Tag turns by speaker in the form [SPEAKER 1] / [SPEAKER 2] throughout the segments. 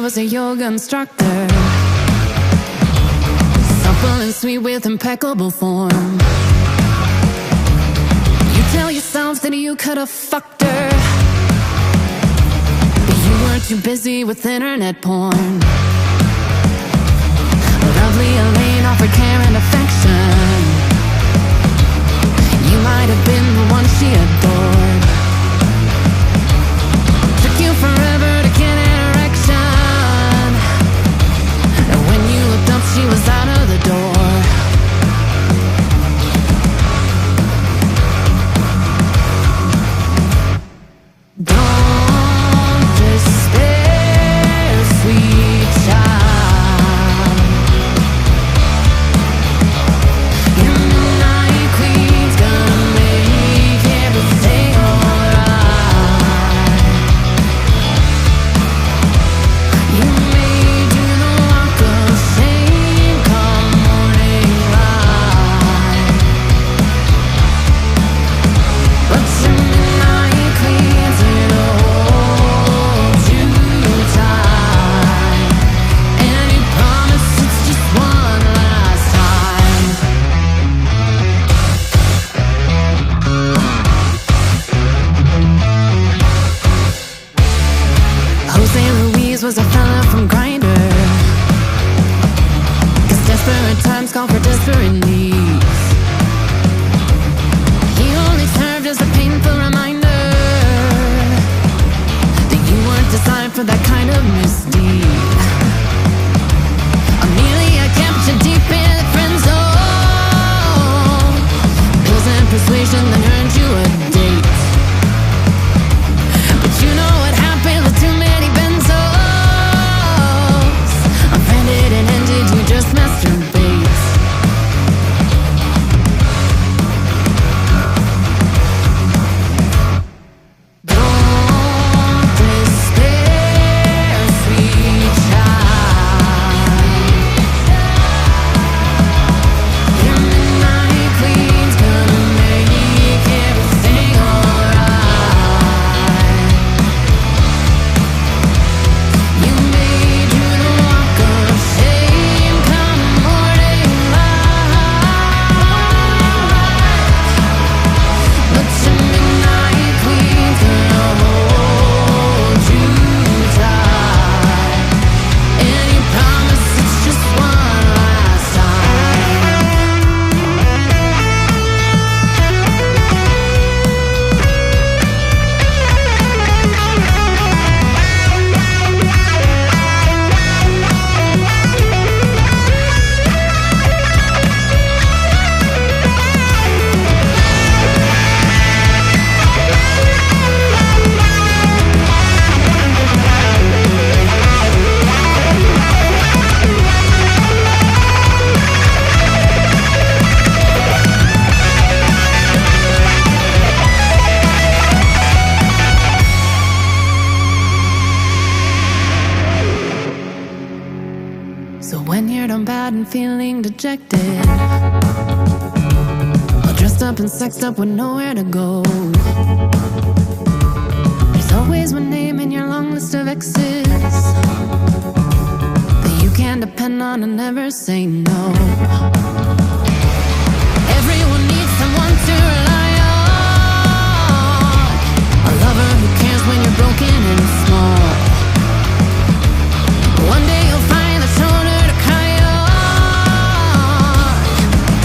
[SPEAKER 1] was a yoga instructor, supple and sweet with impeccable form. You tell yourself that you could have fucked her, but you were too busy with internet porn. Lovely Elaine offered care and affection. You might have been the one she adored. Took you forever to get an erection, and when you looked up she was out of the door. Don't despair, sweet child. Your midnight queen's gonna make everything alright. You may do the walk of shame come morning light, but your midnight queen's gonna hold you tight, and you promise it's just one last time. Jose Luis was a fella from Grindr, 'cause desperate times call for desperate needs. He only served as a painful reminder that you weren't designed for that kind of misdeed. Amelia kept you deep in the friend zone, pills and persuasion that earned you a date. But you know what happened with too many benzos? Offended and ended, you just masturbate. Don't despair, sweet child. Your midnight queen's gonna make everything alright. You may do the walk of shame come morning light, but your midnight queen's gonna hold you tight, and you promise it's just one last time. So when you're done bad and feeling dejected, all dressed up and sexed up with nowhere to go, there's always one name in your long list of exes that you can depend on and never say no. Everyone needs someone to rely on, a lover who cares when you're broken and small. One day you'll find the shoulder to cry on.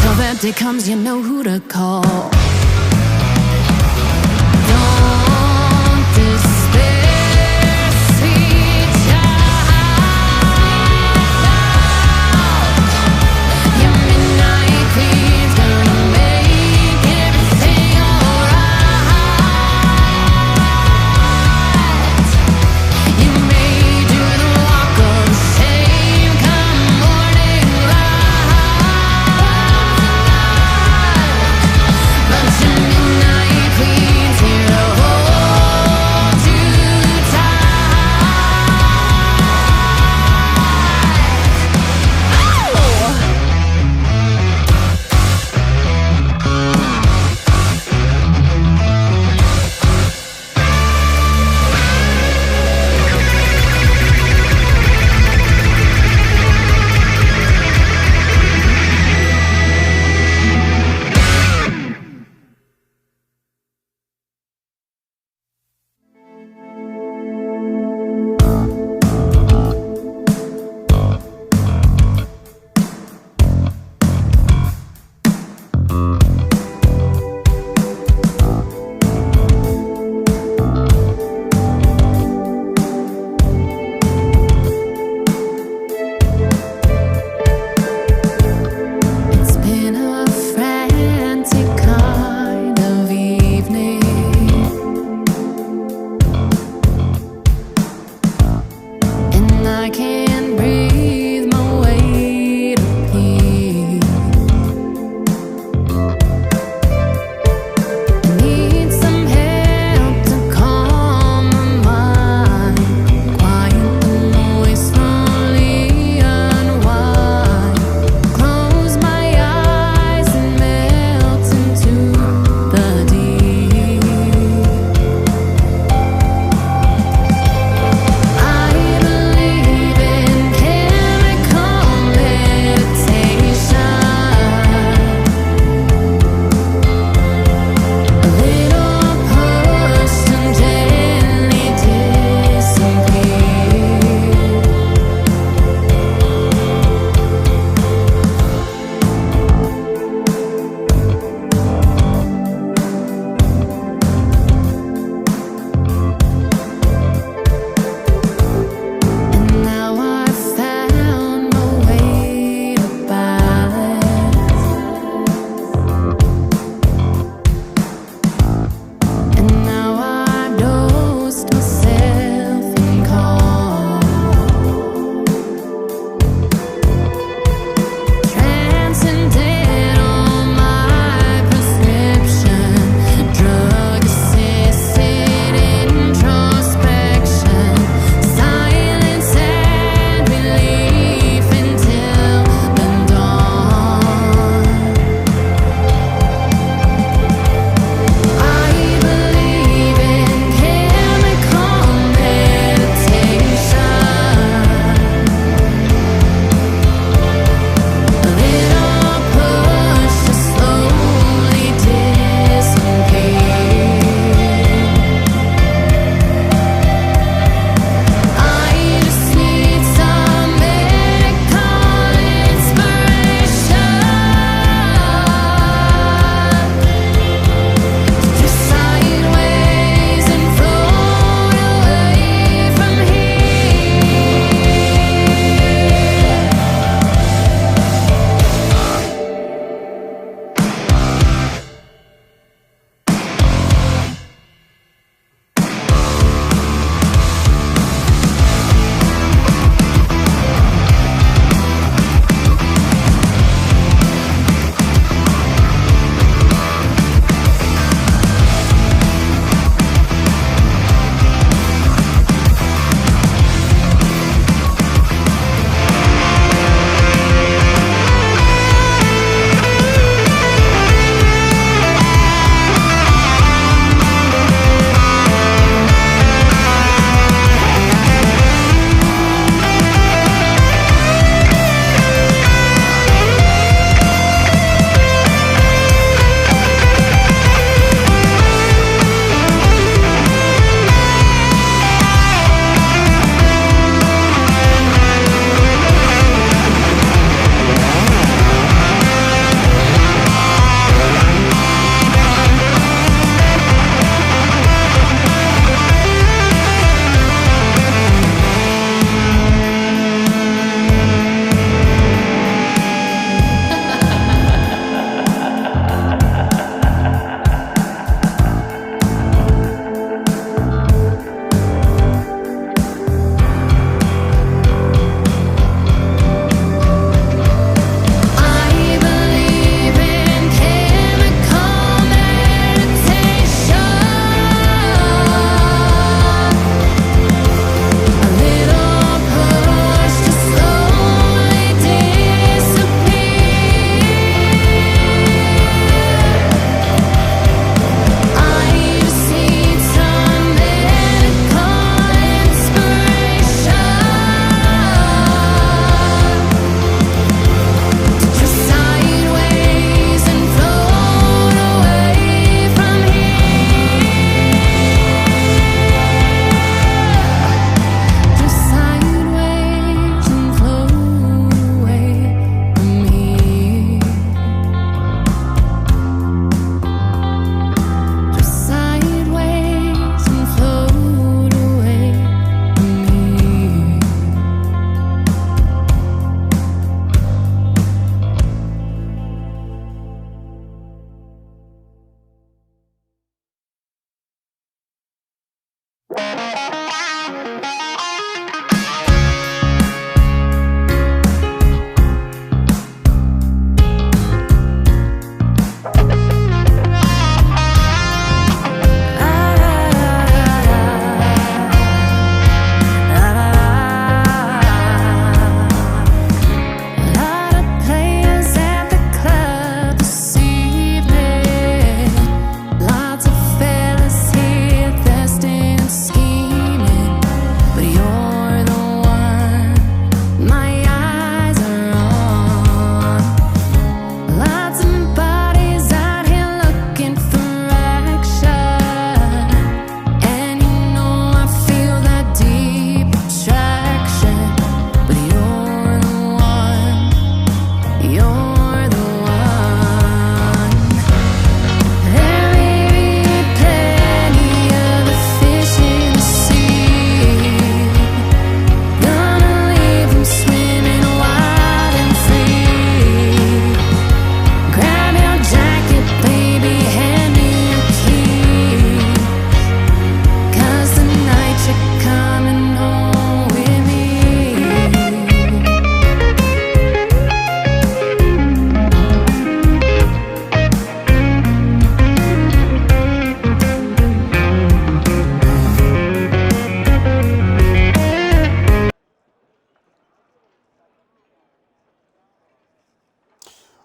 [SPEAKER 1] Till that day comes, you know who to call. Don't despair, sweet child. Your midnight queen's gonna make everything alright. You may do the walk of shame come morning light,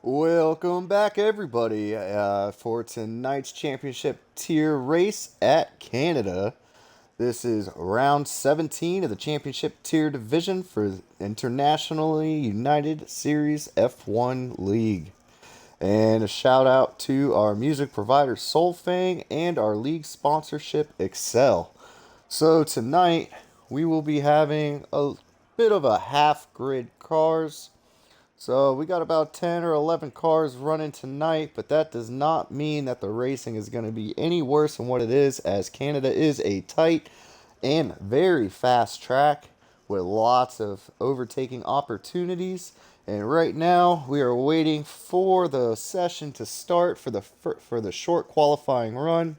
[SPEAKER 2] Welcome back, everybody, for tonight's championship tier race at Canada. This is round 17 of the championship tier division for Internationally United Series F1 League. And a shout out to our music provider Solfang and our league sponsorship AXCEL. So tonight we will be having a bit of a half grid cars. So we got about 10 or 11 cars running tonight, but that does not mean that the racing is going to be any worse than what it is, as Canada is a tight and very fast track with lots of overtaking opportunities. And right now we are waiting for the session to start for the short qualifying run.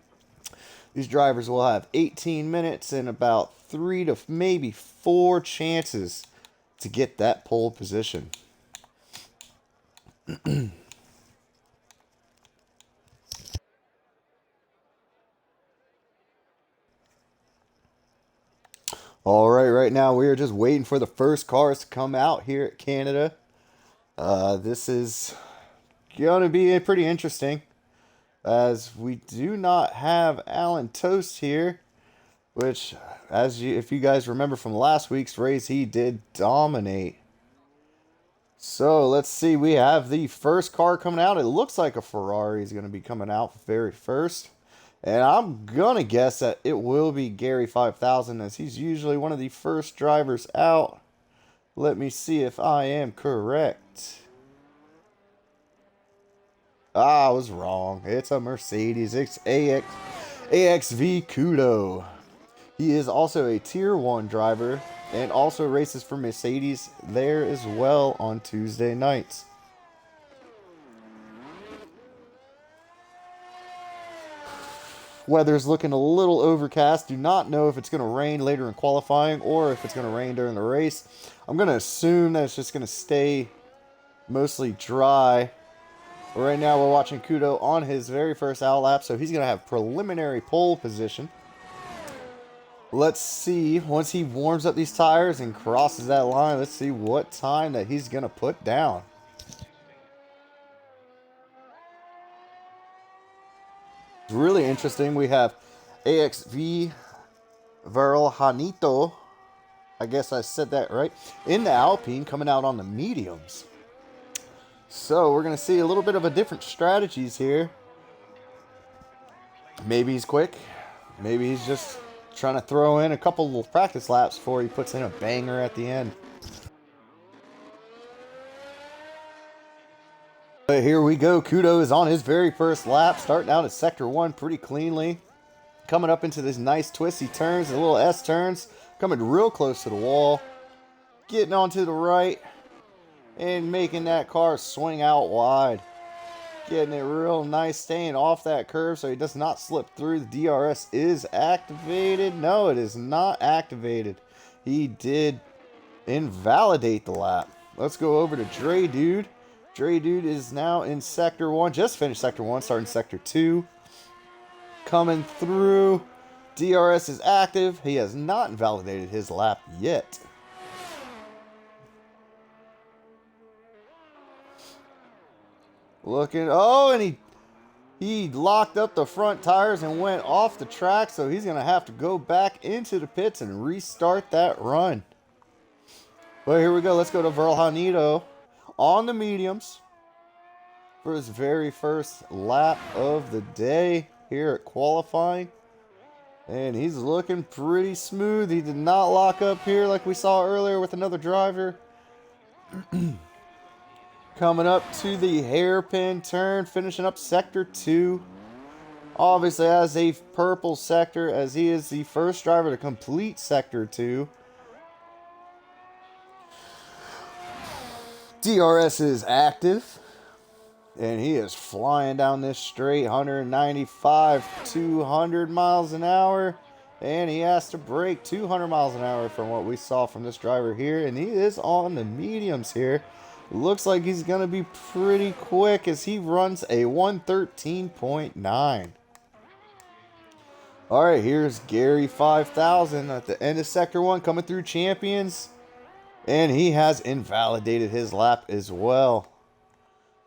[SPEAKER 2] These drivers will have 18 minutes and about 3 to maybe 4 chances to get that pole position. All right now we are just waiting for the first cars to come out here at Canada. This is going to be pretty interesting, as we do not have Alan Toast here, which, if you guys remember from last week's race, he did dominate. So let's see, we have the first car coming out. It looks like a Ferrari is going to be coming out very first. And I'm going to guess that it will be Gary 5000, as he's usually one of the first drivers out. Let me see if I am correct. I was wrong. It's a Mercedes. It's AXV Kudo. He is also a Tier 1 driver and also races for Mercedes there as well on Tuesday nights. Weather's looking a little overcast. Do not know if it's going to rain later in qualifying or if it's going to rain during the race. I'm going to assume that it's just going to stay mostly dry. Right now we're watching Kudo on his very first out lap, so he's going to have preliminary pole position. Let's see, once he warms up these tires and crosses that line, let's see what time that he's going to put down. It's really interesting. We have AXV Verjanito, I guess I said that right, in the Alpine coming out on the mediums. So we're going to see a little bit of a different strategies here. Maybe he's quick. Maybe he's just trying to throw in a couple of practice laps before he puts in a banger at the end. But here we go. Kudo is on his very first lap, starting out at Sector 1 pretty cleanly. Coming up into this nice twisty turns, the little S turns, coming real close to the wall. Getting onto the right and making that car swing out wide. Getting it real nice, staying off that curve so he does not slip through. The DRS is activated. No, it is not activated. He did invalidate the lap. Let's go over to Dre Dude. Dre Dude is now in Sector 1. Just finished Sector 1, starting Sector 2. Coming through. DRS is active. He has not invalidated his lap yet. Looking, oh, and he locked up the front tires and went off the track, so he's going to have to go back into the pits and restart that run. But here we go. Let's go to Verlanito on the mediums for his very first lap of the day here at qualifying. And he's looking pretty smooth. He did not lock up here like we saw earlier with another driver. Coming up to the hairpin turn, finishing up Sector 2. Obviously has a purple sector as he is the first driver to complete Sector 2. DRS is active. And he is flying down this straight, 195, 200 miles an hour. And he has to brake 200 miles an hour from what we saw from this driver here. And he is on the mediums here. Looks like he's going to be pretty quick as he runs a 113.9. Alright, here's Gary 5000 at the end of Sector 1 coming through champions. And he has invalidated his lap as well.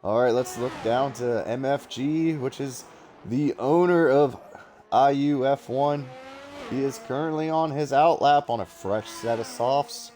[SPEAKER 2] Alright, let's look down to MFG, which is the owner of IUF1. He is currently on his outlap on a fresh set of softs.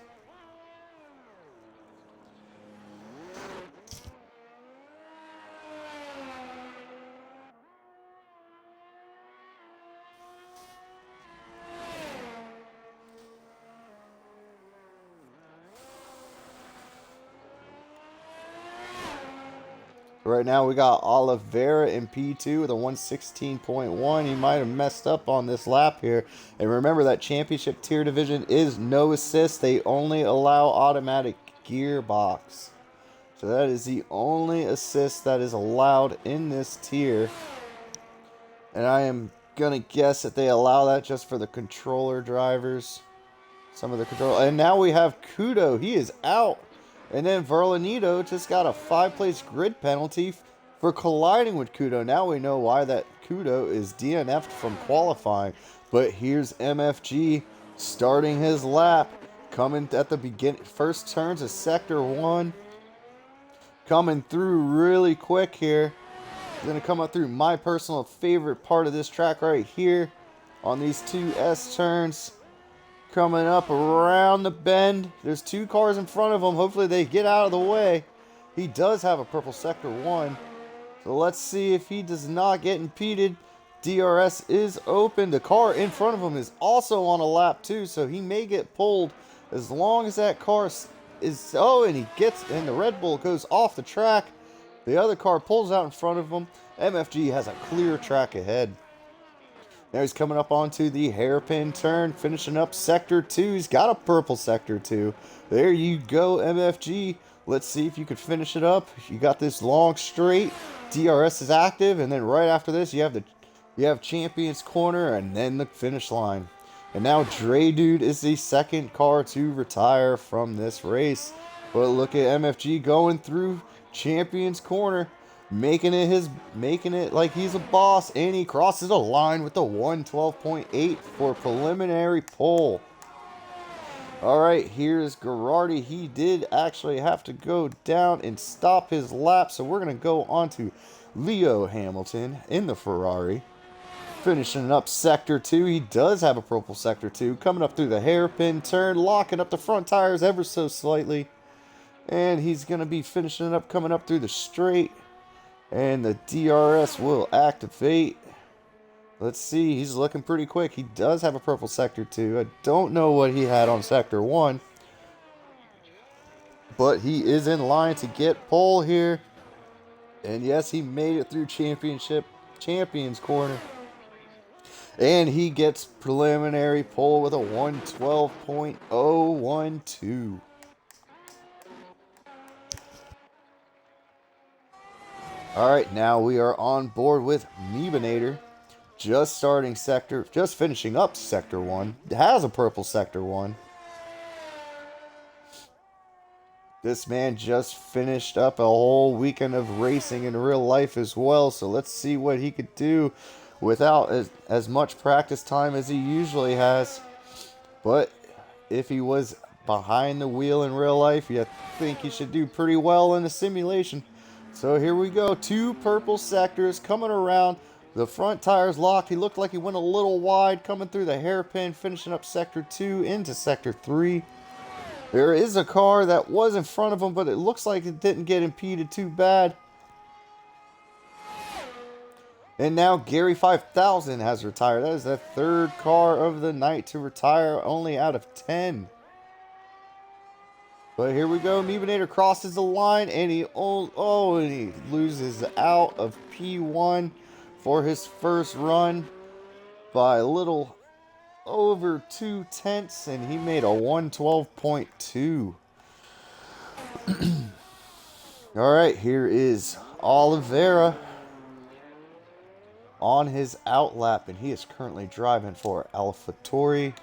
[SPEAKER 2] Right now we got Oliveira in P2 with a 116.1. He might have messed up on this lap here. And remember that championship tier division is no assist. They only allow automatic gearbox. So that is the only assist that is allowed in this tier. And I am going to guess that they allow that just for the controller drivers. Some of the control. And now we have Kudo. He is out. And then Verlanito just got a 5-place grid penalty for colliding with Kudo. Now we know why that Kudo is DNF'd from qualifying. But here's MFG starting his lap. Coming at the beginning, first turns of Sector 1. Coming through really quick here. He's going to come up through my personal favorite part of this track right here. On these two S turns. Coming up around the bend. There's two cars in front of him. Hopefully they get out of the way. He does have a purple Sector 1. So let's see if he does not get impeded. DRS is open. The car in front of him is also on a lap too. So he may get pulled as long as that car is... Oh, and the Red Bull goes off the track. The other car pulls out in front of him. MFG has a clear track ahead. Now he's coming up onto the hairpin turn, finishing up Sector 2. He's got a purple Sector 2. There you go, MFG. Let's see if you can finish it up. You got this long straight. DRS is active, and then right after this, you have Champions Corner, and then the finish line. And now Dre Dude is the second car to retire from this race. But look at MFG going through Champions Corner. Making it like he's a boss, and he crosses a line with the 112.8 for preliminary pole. Alright, here's Girardi. He did actually have to go down and stop his lap, so we're going to go on to Leo Hamilton in the Ferrari. Finishing up Sector 2. He does have a purple Sector 2. Coming up through the hairpin turn, locking up the front tires ever so slightly. And he's going to be finishing it up, coming up through the straight. And the DRS will activate. Let's see. He's looking pretty quick. He does have a purple Sector 2. I don't know what he had on Sector 1. But he is in line to get pole here. And yes, he made it through Champions Corner. And he gets preliminary pole with a 112.012. Alright, now we are on board with Meebinator. Just finishing up Sector 1. It has a purple Sector 1. This man just finished up a whole weekend of racing in real life as well, so let's see what he could do without as much practice time as he usually has. But if he was behind the wheel in real life, you think he should do pretty well in a simulation. So here we go, 2 purple sectors coming around. The front tire's locked. He looked like he went a little wide coming through the hairpin, finishing up Sector 2 into Sector 3. There is a car that was in front of him, but it looks like it didn't get impeded too bad. And now Gary 5000 has retired. That is the 3rd car of the night to retire, only out of 10. But here we go. Meebinator crosses the line, and he loses out of P1 for his first run by a little over 2/10, and he made a 112.2. Alright, here is Oliveira on his outlap, and he is currently driving for AlphaTauri.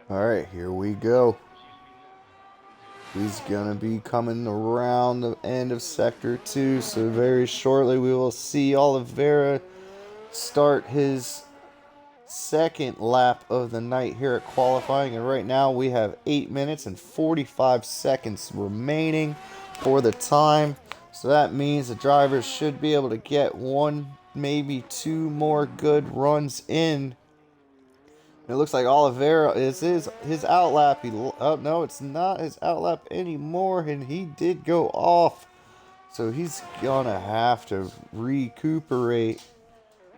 [SPEAKER 2] Alright, here we go. He's going to be coming around the end of Sector 2, so very shortly we will see Oliveira start his second lap of the night here at qualifying. And right now we have 8 minutes and 45 seconds remaining for the time. So that means the drivers should be able to get 1, maybe 2 more good runs in. It looks like Oliveira is his outlap. Oh, no, it's not his outlap anymore, and he did go off. So he's gonna have to recuperate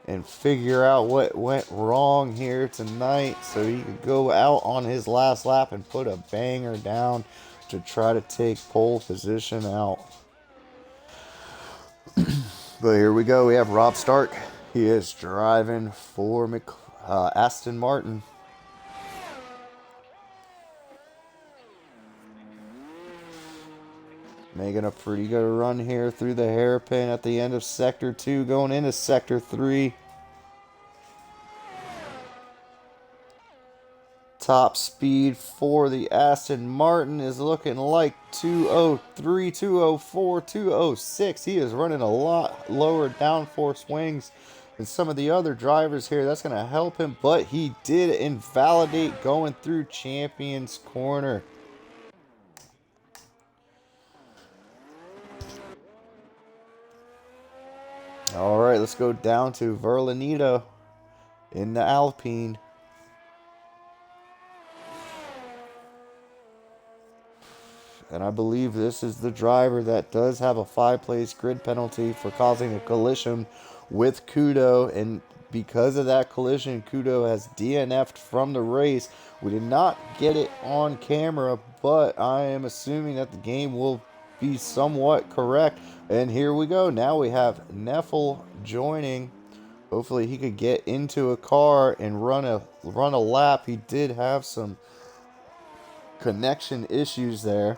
[SPEAKER 2] and figure out what went wrong here tonight so he could go out on his last lap and put a banger down to try to take pole position out. But here we go. We have Rob Stark. He is driving for Aston Martin. Making a pretty good run here through the hairpin at the end of Sector 2, going into Sector 3. Top speed for the Aston Martin is looking like 203, 204, 206. He is running a lot lower downforce wings than some of the other drivers here. That's going to help him, but he did invalidate going through Champion's Corner. Alright, let's go down to Verlanito in the Alpine. And I believe this is the driver that does have a 5-place grid penalty for causing a collision with Kudo. And because of that collision, Kudo has DNF'd from the race. We did not get it on camera, but I am assuming that the game will be somewhat correct. And here we go. Now we have Neffel joining. Hopefully he could get into a car and run a lap. He did have some connection issues there.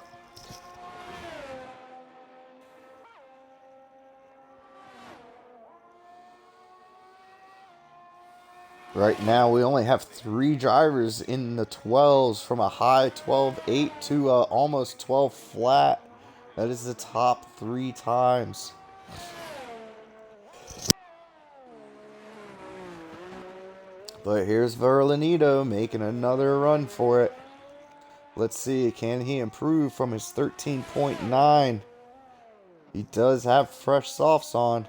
[SPEAKER 2] Right now, we only have 3 drivers in the 12s, from a high 12.8 to almost 12 flat. That is the top 3 times. But here's Verlanito making another run for it. Let's see, can he improve from his 13.9? He does have fresh softs on.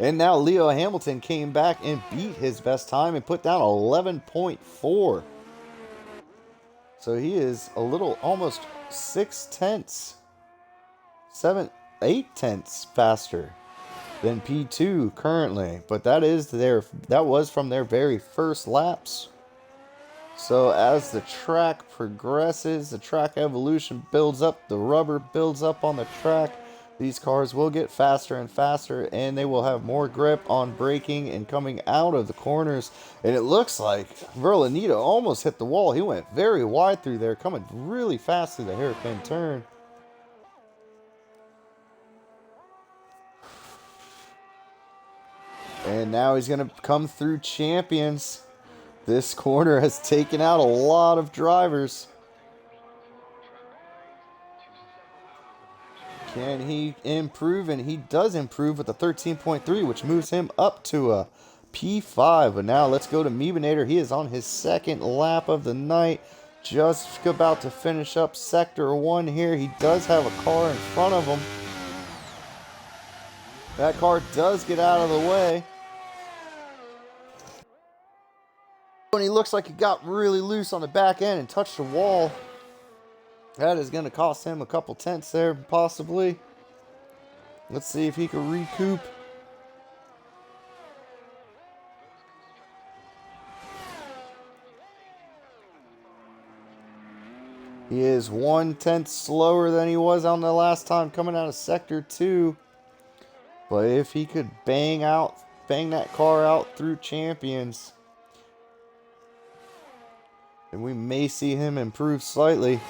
[SPEAKER 2] And now Leo Hamilton came back and beat his best time and put down 11.4. So he is a little, almost 6/10, 8/10 faster than P2 currently. But that was from their very first laps. So as the track progresses, the track evolution builds up, the rubber builds up on the track. These cars will get faster and faster, and they will have more grip on braking and coming out of the corners. And it looks like Verlanita almost hit the wall. He went very wide through there, coming really fast through the hairpin turn. And now he's going to come through Champions. This corner has taken out a lot of drivers. Can he improve? And he does improve with a 13.3, which moves him up to a P5. But now let's go to Meebinator. He is on his second lap of the night. Just about to finish up Sector 1 here. He does have a car in front of him. That car does get out of the way. And he looks like he got really loose on the back end and touched the wall. That is going to cost him a couple tenths there, possibly. Let's see if he can recoup. He is 1/10 slower than he was on the last time coming out of Sector 2. But if he could bang that car out through Champions, then we may see him improve slightly.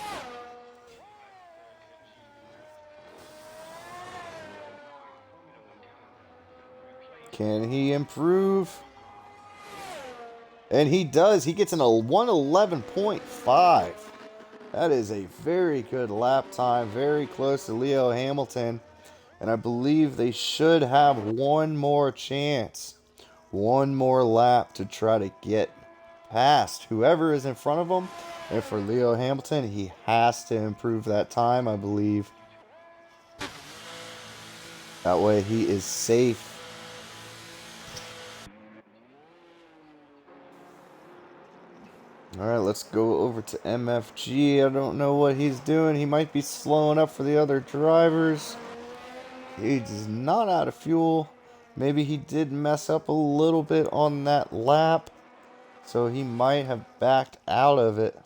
[SPEAKER 2] Can he improve? And he does. He gets in a 1:11.5. That is a very good lap time. Very close to Leo Hamilton. And I believe they should have one more chance. One more lap to try to get past whoever is in front of him. And for Leo Hamilton, he has to improve that time, I believe. That way he is safe. Alright, let's go over to MFG. I don't know what he's doing. He might be slowing up for the other drivers. He's not out of fuel. Maybe he did mess up a little bit on that lap. So he might have backed out of it.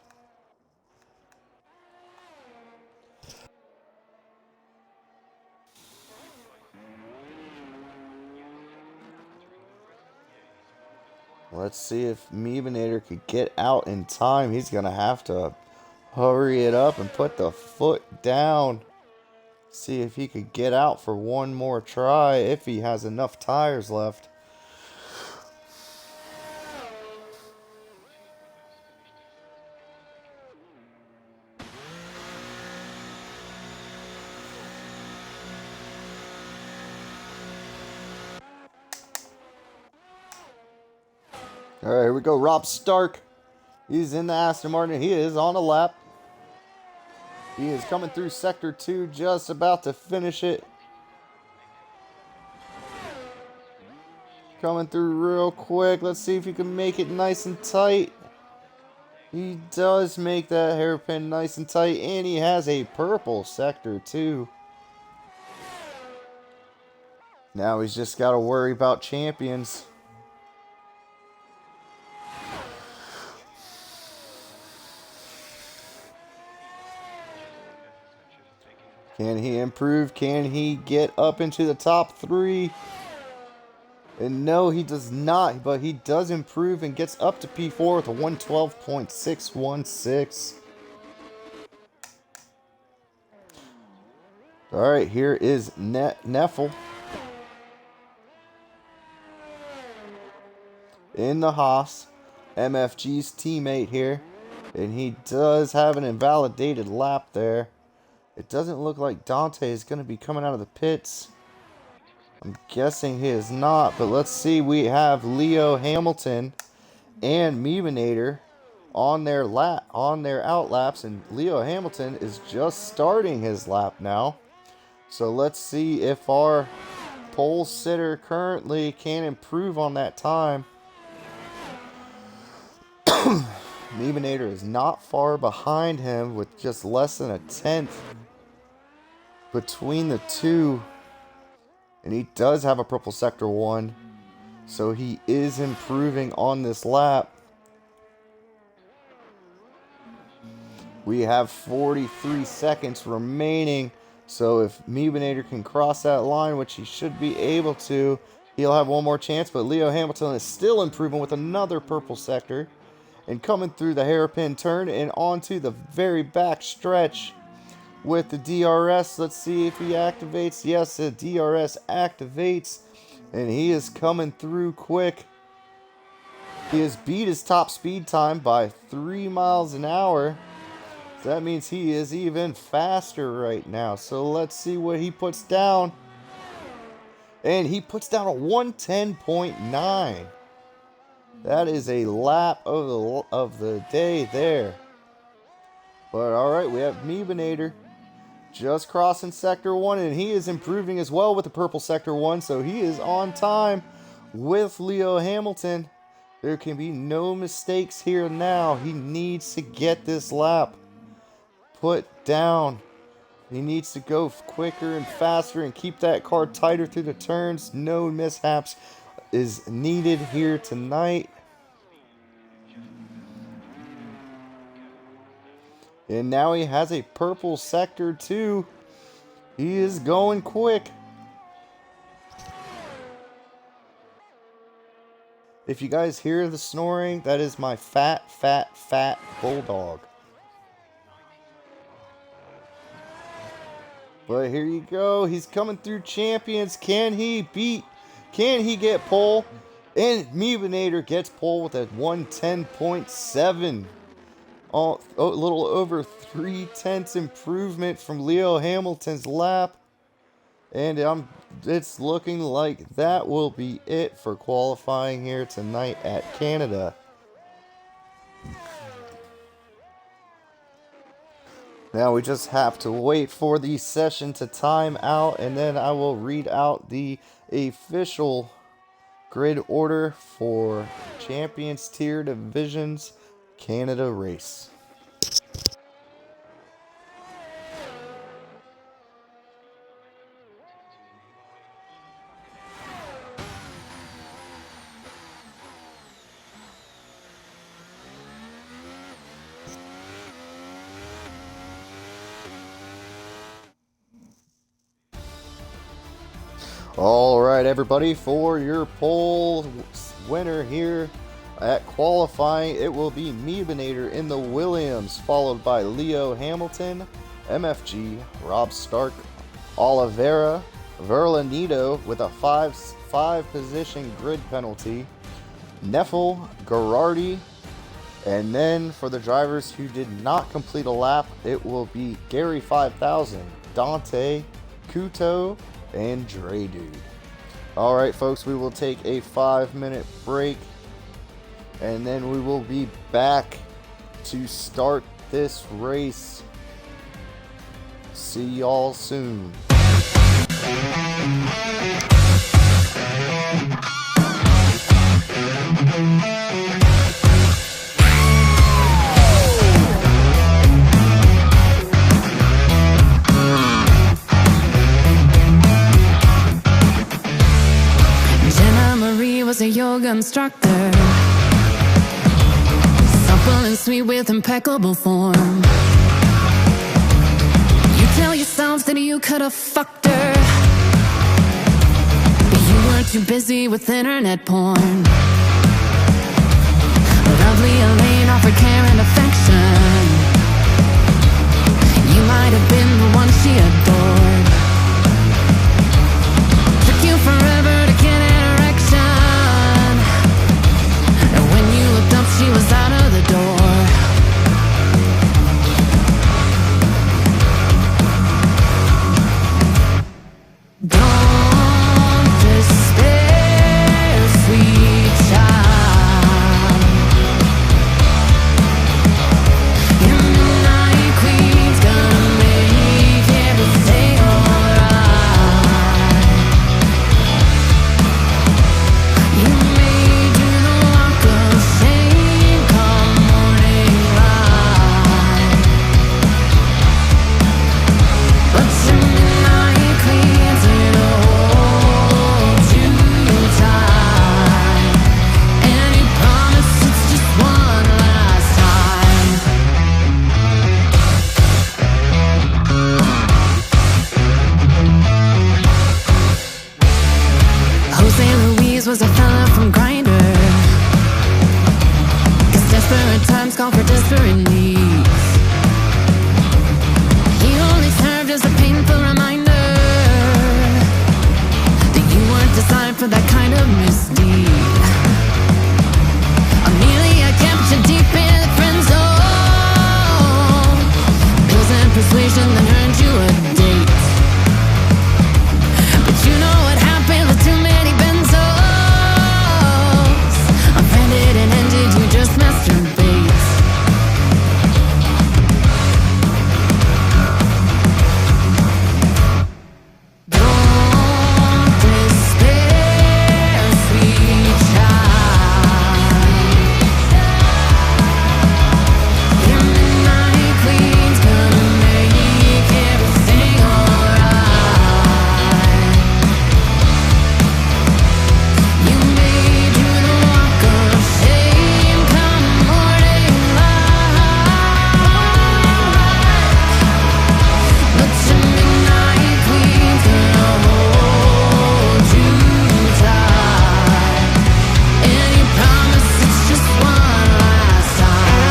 [SPEAKER 2] Let's see if Meebinator could get out in time. He's going to have to hurry it up and put the foot down. See if he could get out for one more try if he has enough tires left. Alright, here we go. Rob Stark. He's in the Aston Martin. He is on a lap. He is coming through Sector 2, just about to finish it. Coming through real quick. Let's see if he can make it nice and tight. He does make that hairpin nice and tight, and he has a purple Sector 2. Now he's just got to worry about Champions. Can he improve? Can he get up into the top 3? And no, he does not. But he does improve and gets up to P4 with a 112.616. Alright, here is Neffel. In the Haas. MFG's teammate here. And he does have an invalidated lap there. It doesn't look like Dante is going to be coming out of the pits. I'm guessing he is not, but let's see. We have Leo Hamilton and Meebinator on their out laps, and Leo Hamilton is just starting his lap now. So let's see if our pole sitter currently can improve on that time. Meebinator is not far behind him with just less than a tenth between the two. And he does have a purple Sector 1. So he is improving on this lap. We have 43 seconds remaining So if Meebinator can cross that line, which he should be able to, he'll have one more chance. But Leo Hamilton is still improving with another purple sector. And coming through the hairpin turn and onto the very back stretch with the DRS. Let's see if he activates. Yes, the DRS activates. And he is coming through quick. He has beat his top speed time by 3 miles an hour. So that means he is even faster right now. So let's see what he puts down. And he puts down a 110.9. That is a lap of the day there. But alright, we have Meebinator just crossing Sector 1. And he is improving as well with the purple Sector 1. So he is on time with Leo Hamilton. There can be no mistakes here now. He needs to get this lap put down. He needs to go quicker and faster and keep that car tighter through the turns. No mishaps is needed here tonight. And now he has a purple sector too. He is going quick. If you guys hear the snoring, that is my fat bulldog. But here you go. He's coming through champions. Can he get pole? And Meebinator gets pole with a 110.7. A little over 3/10 improvement from Leo Hamilton's lap. And it's looking like that will be it for qualifying here tonight at Canada. Now we just have to wait for the session to time out, and then I will read out the official grid order for Champions Tier Divisions Canada race. Alright everybody, for your pole winner here at qualifying, it will be Meebinator in the Williams, followed by Leo Hamilton, MFG, Rob Stark, Oliveira, Verlanito with a 5 position grid penalty, Neffel, Garardi, and then for the drivers who did not complete a lap, it will be Gary 5000, Dante, Kuto, and Dre Dude. Alright folks, we will take a 5-minute break and then we will be back to start this race. See y'all soon.
[SPEAKER 1] Was a yoga instructor, supple and sweet with impeccable form. You tell yourself that you could have fucked her, but you were too busy with internet porn. Lovely Elaine offered care and affection. You might have been the one she adored. Took you forever to get an erection. She was out of the door. Don't despair, sweet times call for desperate needs. He only served as a painful reminder that you weren't designed for that kind of misdeed. Amelia kept you deep in the friend zone. Pills and persuasion that earned you a date. But you know what happened with too many benzos. Offended and ended, you just masturbate. Don't despair, sweet child. Your midnight queen's gonna make everything alright. You may do the walk of shame come morning light, but your midnight queen's gonna hold you tight, and you promise it's just one last time.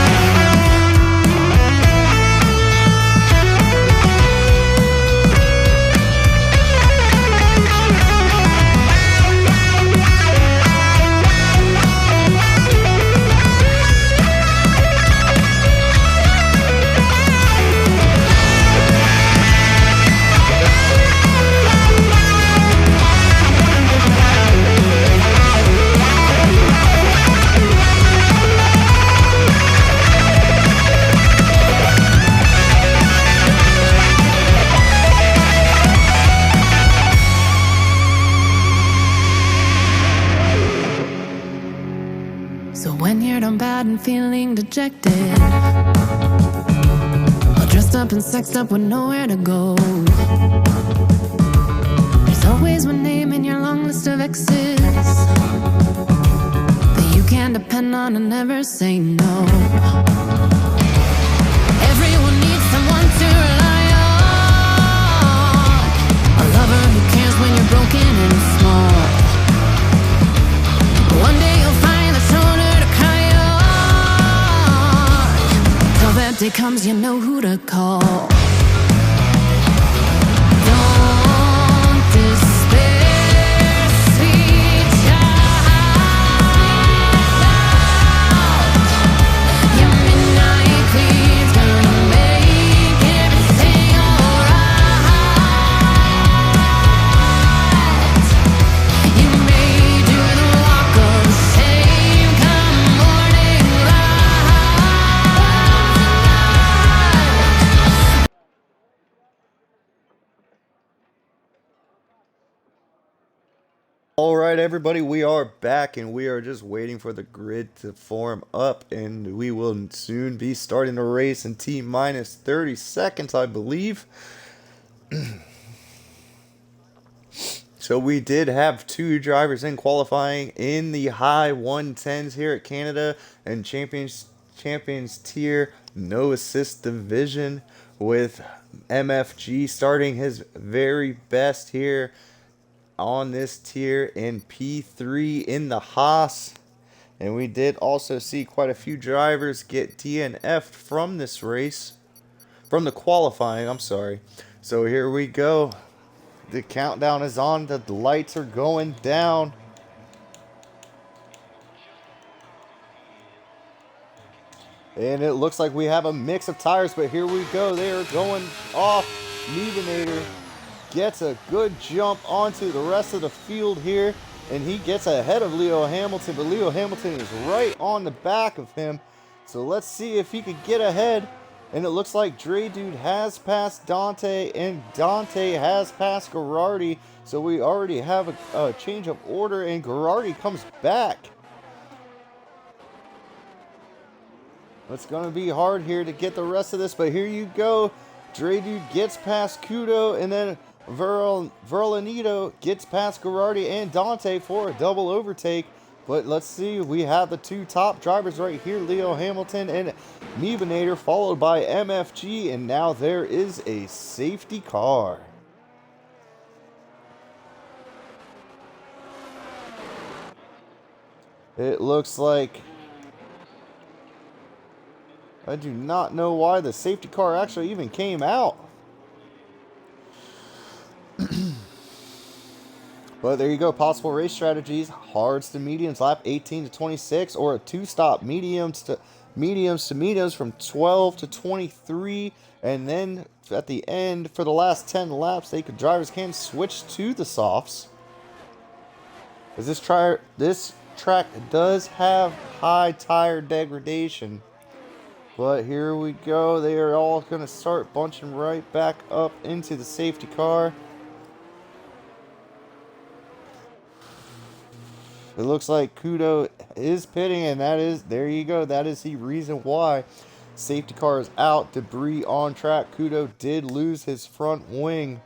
[SPEAKER 1] So when you're done bad and feeling dejected, all dressed up and sexed up with nowhere to go, there's always one name in your long list of exes that you can depend on and never say no. Everyone needs someone to rely on, a lover who cares when you're broken and small. One day you'll find the shoulder to cry on. Till that day comes, you know who to call. Don't despair, sweet child. Your midnight queen's gonna make everything alright. You may do the walk of shame come morning light.
[SPEAKER 2] All right, everybody, we are back, and we are just waiting for the grid to form up, and we will soon be starting the race in T-minus 30 seconds, I believe. So we did have two drivers in qualifying in the high 110s here at Canada and champions tier no assist division, with MFG starting his very best here on this tier in P3 in the Haas. And we did also see quite a few drivers get DNF'd from this race, from the qualifying, I'm sorry. So here we go. The countdown is on. The lights are going down. And it looks like we have a mix of tires, but here we go. They are going off. Nevenator gets a good jump onto the rest of the field here, and he gets ahead of Leo Hamilton, but Leo Hamilton is right on the back of him. So let's see if he could get ahead. And it looks like Dre Dude has passed Dante, and Dante has passed Girardi. So we already have a change of order, and Girardi comes back. It's going to be hard here to get the rest of this, but here you go. Dre Dude gets past Kudo, and then Verlanito gets past Girardi and Dante for a double overtake. But let's see, we have the two top drivers right here, Leo Hamilton and Nevenator, followed by MFG, and now there is a safety car. It looks like I do not know why the safety car actually even came out. But there you go. Possible race strategies. Hards to mediums, lap 18 to 26, or a two-stop mediums to mediums from 12 to 23. And then at the end, for the last 10 laps, drivers can switch to the softs. As this track does have high tire degradation. But here we go. They are all going to start bunching right back up into the safety car. It looks like Kudo is pitting, and there you go. That is the reason why. Safety car is out. Debris on track. Kudo did lose his front wing.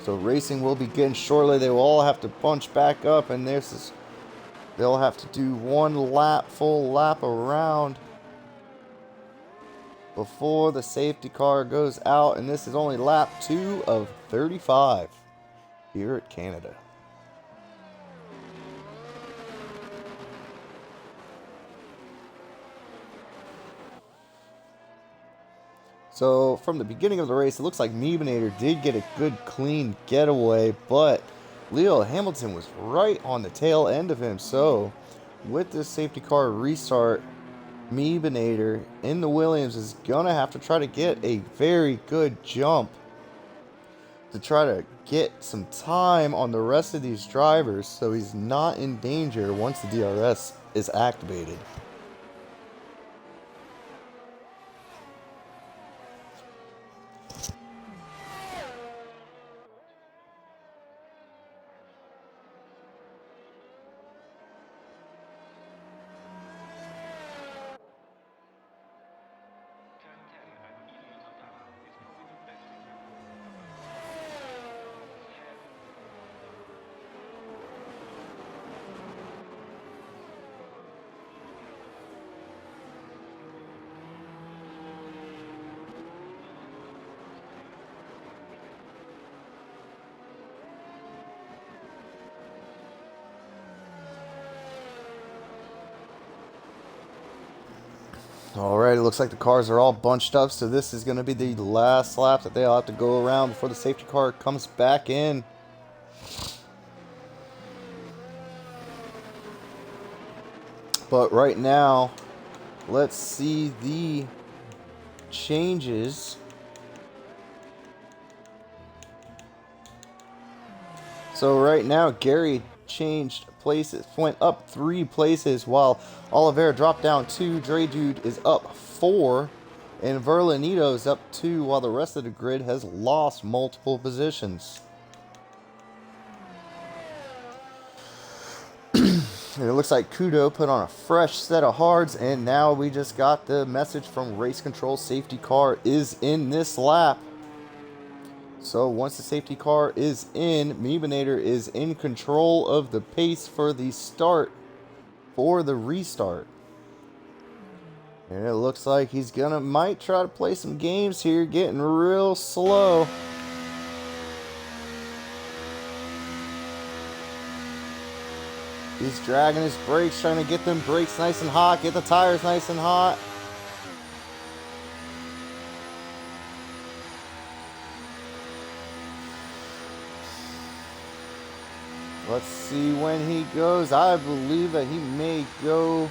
[SPEAKER 2] So racing will begin shortly. They will all have to bunch back up, and they'll have to do one full lap around before the safety car goes out, and this is only lap 2 of 35 here at Canada. So from the beginning of the race, it looks like Meebinator did get a good clean getaway, but Leo Hamilton was right on the tail end of him. So with this safety car restart, Meebinator in the Williams is going to have to try to get a very good jump to try to get some time on the rest of these drivers so he's not in danger once the DRS is activated. Alright, it looks like the cars are all bunched up, so this is going to be the last lap that they'll have to go around before the safety car comes back in. But right now, let's see the changes. So right now, Gary changed places, went up 3 places, while Oliveira dropped down 2. Dre Dude is up 4, and Verlanito is up 2, while the rest of the grid has lost multiple positions. And it looks like Kudo put on a fresh set of hards, and now we just got the message from race control. Safety car is in this lap. So once the safety car is in, Meebinator is in control of the pace for the start, for the restart. And it looks like he's might try to play some games here, getting real slow. He's dragging his brakes, trying to get them brakes nice and hot, get the tires nice and hot. Let's see when he goes. I believe that he may go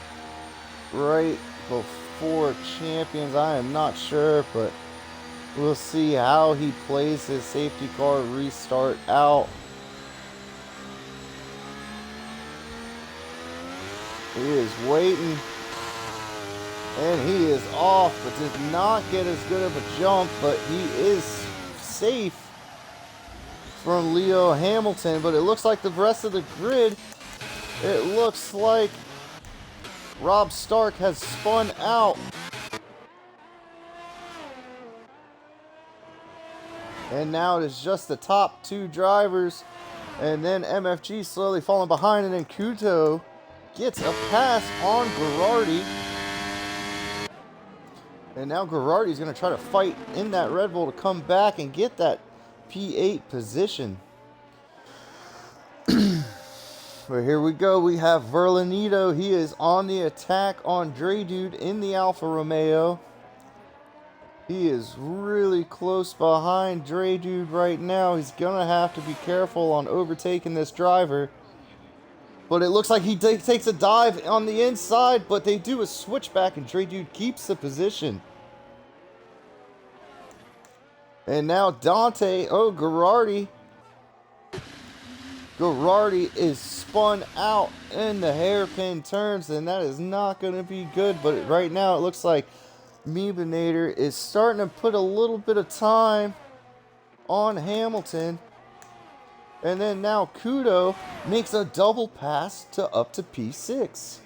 [SPEAKER 2] right before Champions. I am not sure, but we'll see how he plays his safety car restart out. He is waiting, and he is off, but did not get as good of a jump, but he is safe from Leo Hamilton. But it looks like the rest of the grid, it looks like Rob Stark has spun out. And now it is just the top 2 drivers, and then MFG slowly falling behind, and then Kudo gets a pass on Girardi. And now Girardi's going to try to fight in that Red Bull to come back and get that P8 position. But here we go. We have Verlanito. He is on the attack on Dre Dude in the Alfa Romeo. He is really close behind Dre Dude right now. He's going to have to be careful on overtaking this driver. But it looks like he takes a dive on the inside, but they do a switchback and Dre Dude keeps the position. And now Dante, Girardi is spun out in the hairpin turns, and that is not going to be good. But right now it looks like Meebinator is starting to put a little bit of time on Hamilton. And then now Kudo makes a double pass to up to P6.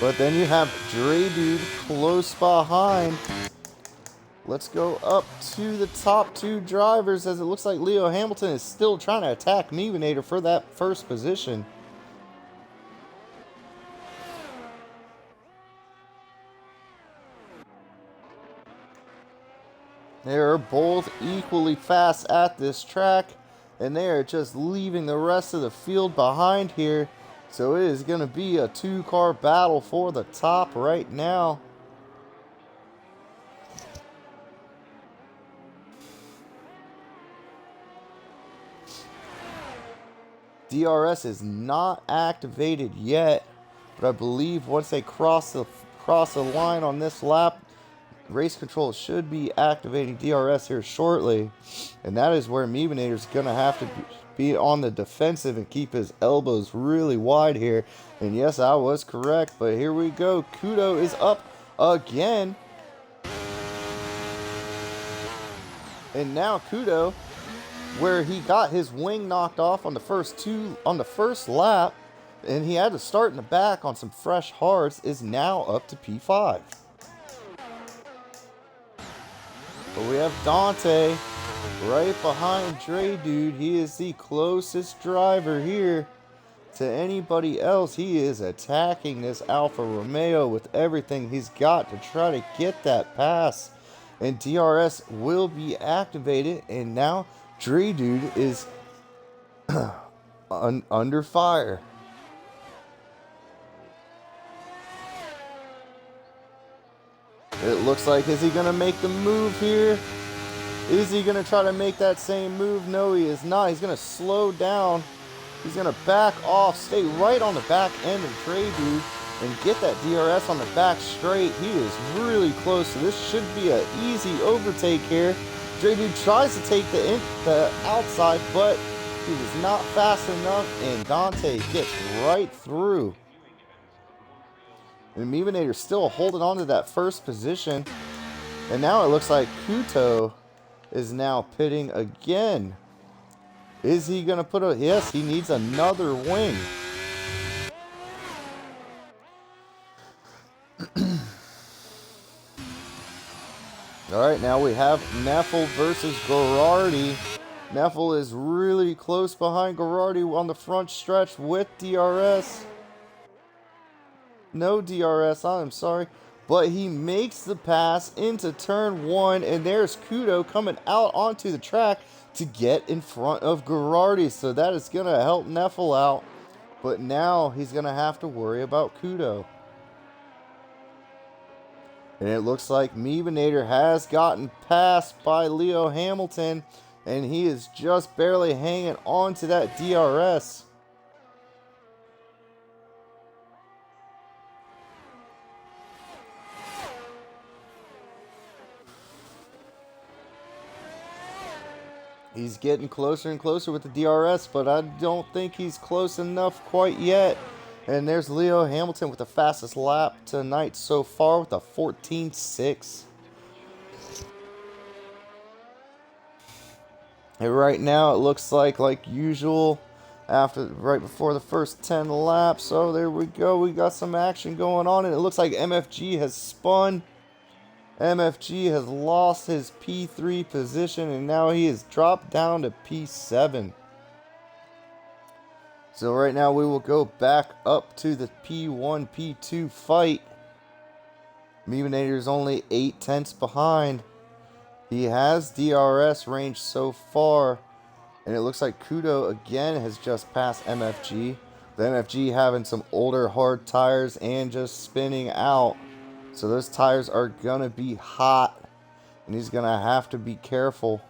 [SPEAKER 2] But then you have Dre Dude close behind. Let's go up to the top two drivers, as it looks like Leo Hamilton is still trying to attack Meebinator for that first position. They are both equally fast at this track, and they are just leaving the rest of the field behind here. So it is going to be a two-car battle for the top right now. DRS is not activated yet, but I believe once they cross the line on this lap, race control should be activating DRS here shortly. And that is where Meebinator is going to have to be on the defensive and keep his elbows really wide here. And yes, I was correct, but here we go. Kudo is up again. And now Kudo, where he got his wing knocked off on the first lap, and he had to start in the back on some fresh hards, is now up to P5. But we have Dante right behind Dre Dude. He is the closest driver here to anybody else. He is attacking this Alfa Romeo with everything he's got to try to get that pass. And DRS will be activated, and now Dre Dude is under fire. It looks like, is he going to make the move here? Is he going to try to make that same move? No, he is not. He's going to slow down. He's going to back off, stay right on the back end of Dre Dude, and get that DRS on the back straight. He is really close, so this should be an easy overtake here. Dre Dude tries to take the outside, but he was not fast enough, and Dante gets right through. And Meebinator still holding on to that first position. And now it looks like Kuto is now pitting again. Is he going to put a... Yes, he needs another wing. Alright, now we have Neffel versus Girardi. Neffel is really close behind Girardi on the front stretch with DRS. No DRS, I'm sorry. But he makes the pass into turn one, and there's Kudo coming out onto the track to get in front of Girardi. So that is going to help Neffel out. But now he's going to have to worry about Kudo. And it looks like Meebinator has gotten passed by Leo Hamilton, and he is just barely hanging on to that DRS. He's getting closer and closer with the DRS, but I don't think he's close enough quite yet. And there's Leo Hamilton with the fastest lap tonight so far with a 14.6. And right now it looks like usual, right before the first 10 laps. So there we go. We got some action going on, and it looks like MFG has spun. MFG has lost his P3 position, and now he has dropped down to P7. So right now we will go back up to the P1, P2 fight. Meebinator is only 8 tenths behind. He has DRS range so far, and it looks like Kudo again has just passed MFG. The MFG having some older hard tires and just spinning out. So those tires are going to be hot, and he's going to have to be careful.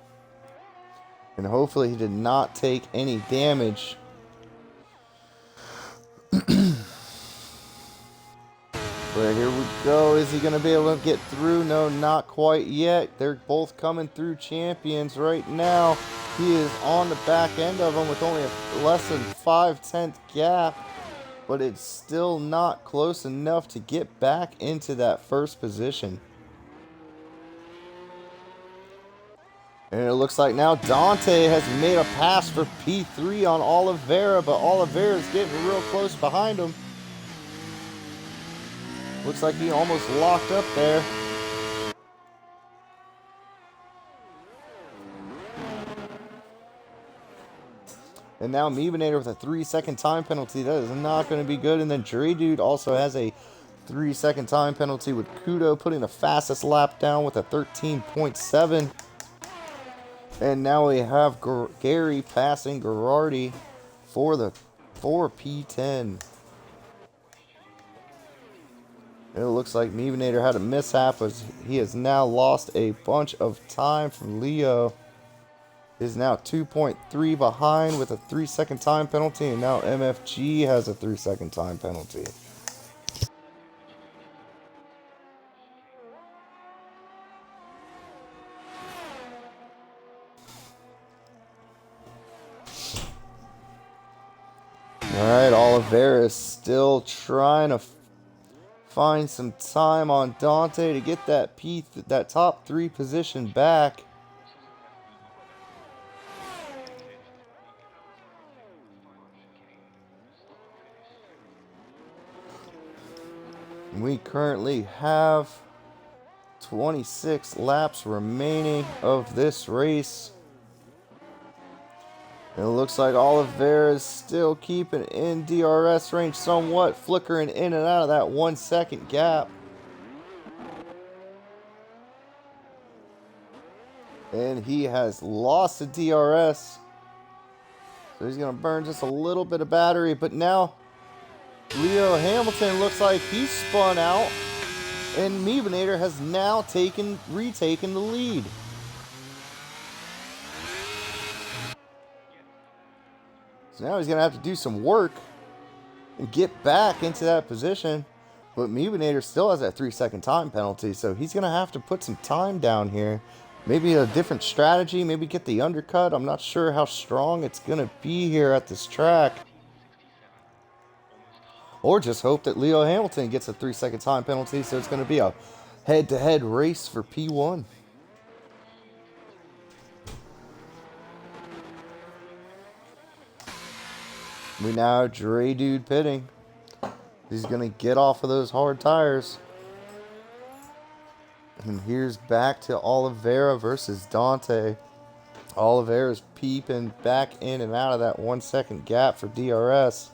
[SPEAKER 2] And hopefully he did not take any damage. But here we go. Is he going to be able to get through? No, not quite yet. They're both coming through champions right now. He is on the back end of them with only a less than 5/10 gap. But it's still not close enough to get back into that first position. And it looks like now Dante has made a pass for P3 on Oliveira, but Oliveira is getting real close behind him. Looks like he almost locked up there. And now Meebinator with a 3-second time penalty. That is not going to be good. And then Dre Dude also has a 3-second time penalty with Kudo putting the fastest lap down with a 13.7. And now we have Gary passing Gerardi for the 4P10. It looks like Meebinator had a mishap as he has now lost a bunch of time from Leo. Is now 2.3 behind with a 3-second time penalty, and now MFG has a 3-second time penalty. Alright, Oliveira is still trying to find some time on Dante to get that top 3 position back. We currently have 26 laps remaining of this race. And it looks like Oliveira is still keeping in DRS range somewhat, flickering in and out of that 1-second gap. And he has lost the DRS. So he's going to burn just a little bit of battery. But now Leo Hamilton looks like he spun out. And Meebinator has now retaken the lead. So now he's going to have to do some work and get back into that position. But Meebinator still has that 3-second time penalty, so he's going to have to put some time down here. Maybe a different strategy, maybe get the undercut. I'm not sure how strong it's going to be here at this track. Or just hope that Leo Hamilton gets a 3-second time penalty, so it's going to be a head-to-head race for P1. We now have Dre Dude pitting. He's going to get off of those hard tires. And here's back to Oliveira versus Dante. Oliveira's peeping back in and out of that 1-second gap for DRS.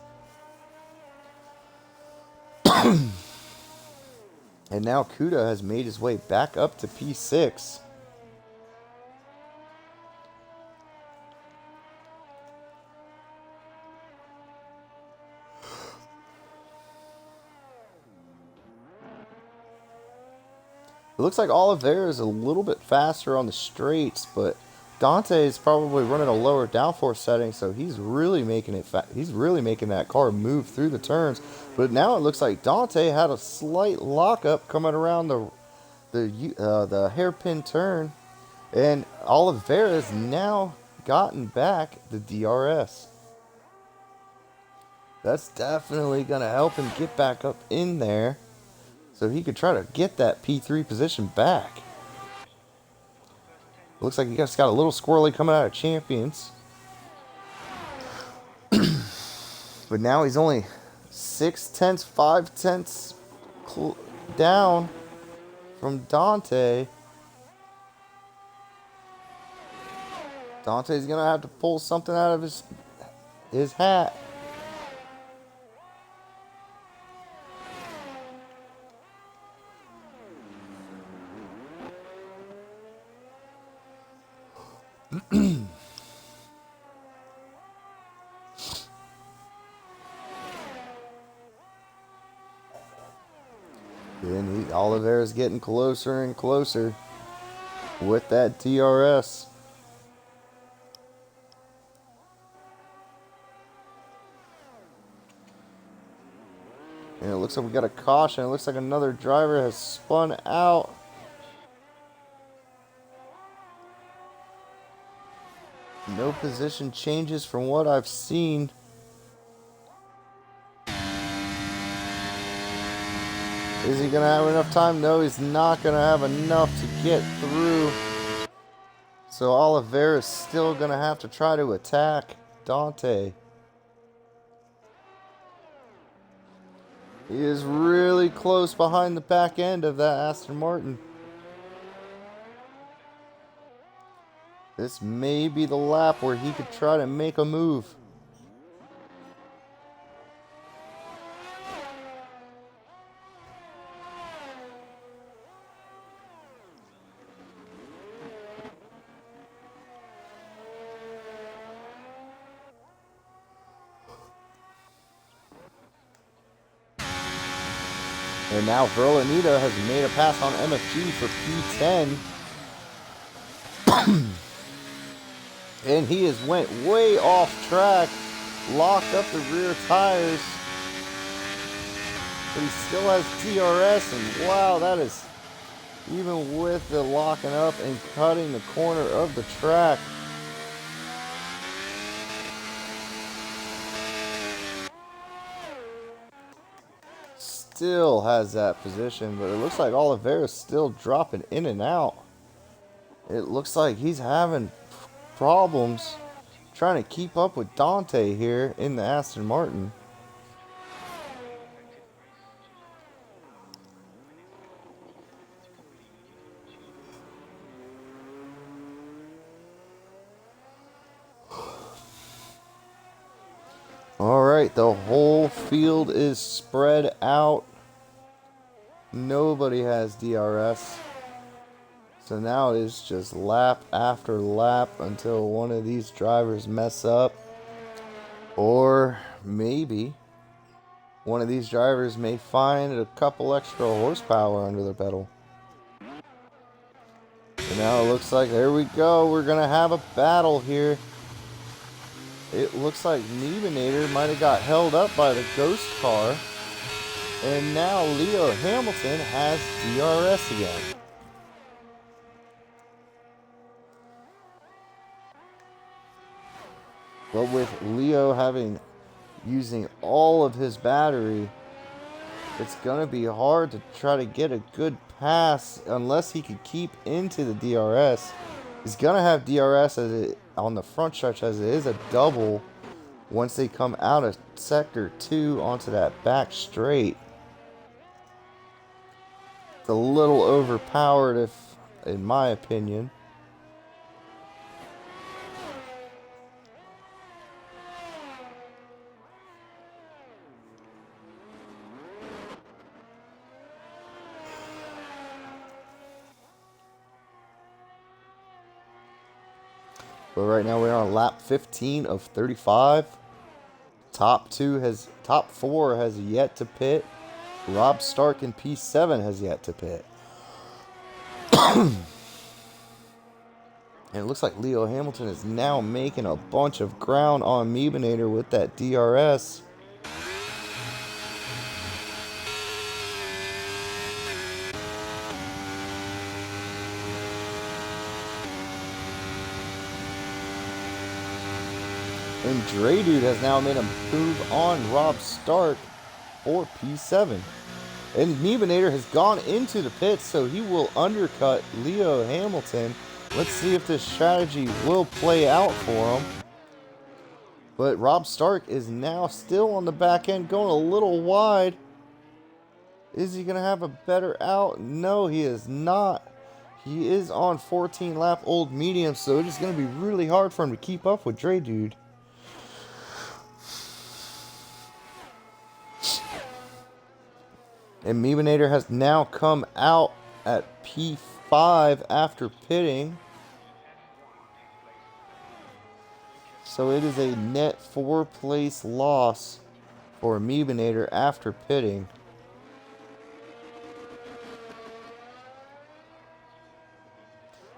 [SPEAKER 2] And now Kuda has made his way back up to P6. It looks like Oliveira is a little bit faster on the straights, but Dante is probably running a lower downforce setting, so he's really making it. He's really making that car move through the turns. But now it looks like Dante had a slight lockup coming around the hairpin turn, and Oliveira has now gotten back the DRS. That's definitely going to help him get back up in there, so he could try to get that P3 position back. Looks like he just got a little squirrely coming out of champions. But now he's only 6/10, 5/10 down from Dante. Dante's going to have to pull something out of his hat. And Oliveira's getting closer and closer with that DRS. And it looks like we got a caution. It looks like another driver has spun out. No position changes from what I've seen. Is he going to have enough time? No, he's not going to have enough to get through. So Oliveira is still going to have to try to attack Dante. He is really close behind the back end of that Aston Martin. This may be the lap where he could try to make a move. And now Verlanita has made a pass on MFG for P10. And he has went way off track, locked up the rear tires. But he still has DRS, and wow, that is, even with the locking up and cutting the corner of the track. Still has that position, but it looks like Oliveira's still dropping in and out. It looks like he's having problems trying to keep up with Dante here in the Aston Martin. Alright, the whole field is spread out. Nobody has DRS. So now it is just lap after lap until one of these drivers mess up. Or maybe one of these drivers may find a couple extra horsepower under the pedal. And now it looks like, there we go, we're going to have a battle here. It looks like Niebinator might have got held up by the ghost car. And now Leo Hamilton has DRS again. But with Leo using all of his battery, it's going to be hard to try to get a good pass unless he could keep into the DRS. He's going to have DRS on the front stretch as it is a double once they come out of sector 2 onto that back straight. It's a little overpowered, in my opinion. But right now we're on lap 15 of 35. Top 4 has yet to pit. Rob Stark in P7 has yet to pit. And it looks like Leo Hamilton is now making a bunch of ground on Niebinator with that DRS. And Dre Dude has now made a move on Rob Stark for P7. And Niebinator has gone into the pits, so he will undercut Leo Hamilton. Let's see if this strategy will play out for him. But Rob Stark is now still on the back end, going a little wide. Is he going to have a better out? No, he is not. He is on 14 lap old medium, so it is going to be really hard for him to keep up with Dre Dude. And Niebinator has now come out at P5 after pitting. So it is a net 4-place loss for Meebinator after pitting.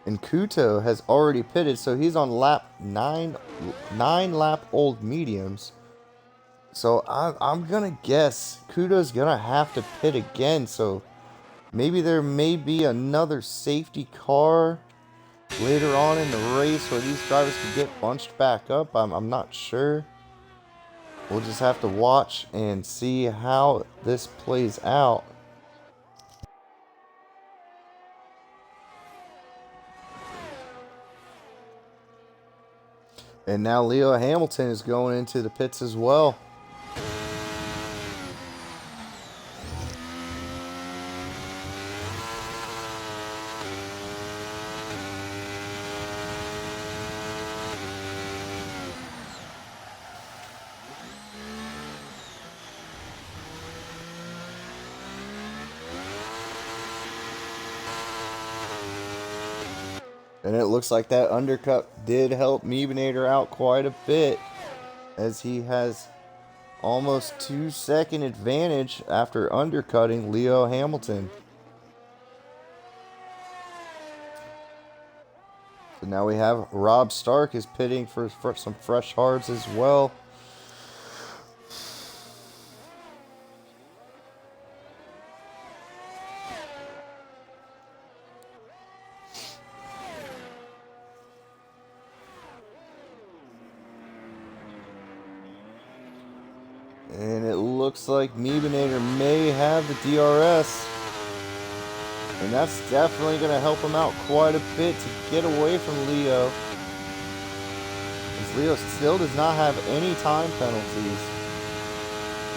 [SPEAKER 2] And Kuto has already pitted, so he's on lap 9 lap old mediums. So I'm gonna guess Kuto's gonna have to pit again. So maybe there may be another safety car later on in the race where these drivers could get bunched back up. I'm not sure. We'll just have to watch and see how this plays out. And now Leo Hamilton is going into the pits as well. And it looks like that undercut did help Meebinator out quite a bit, as he has almost 2-second advantage after undercutting Leo Hamilton. So now we have Rob Stark is pitting for some fresh hards as well. And it looks like Meebinator may have the DRS. And that's definitely going to help him out quite a bit to get away from Leo. As Leo still does not have any time penalties.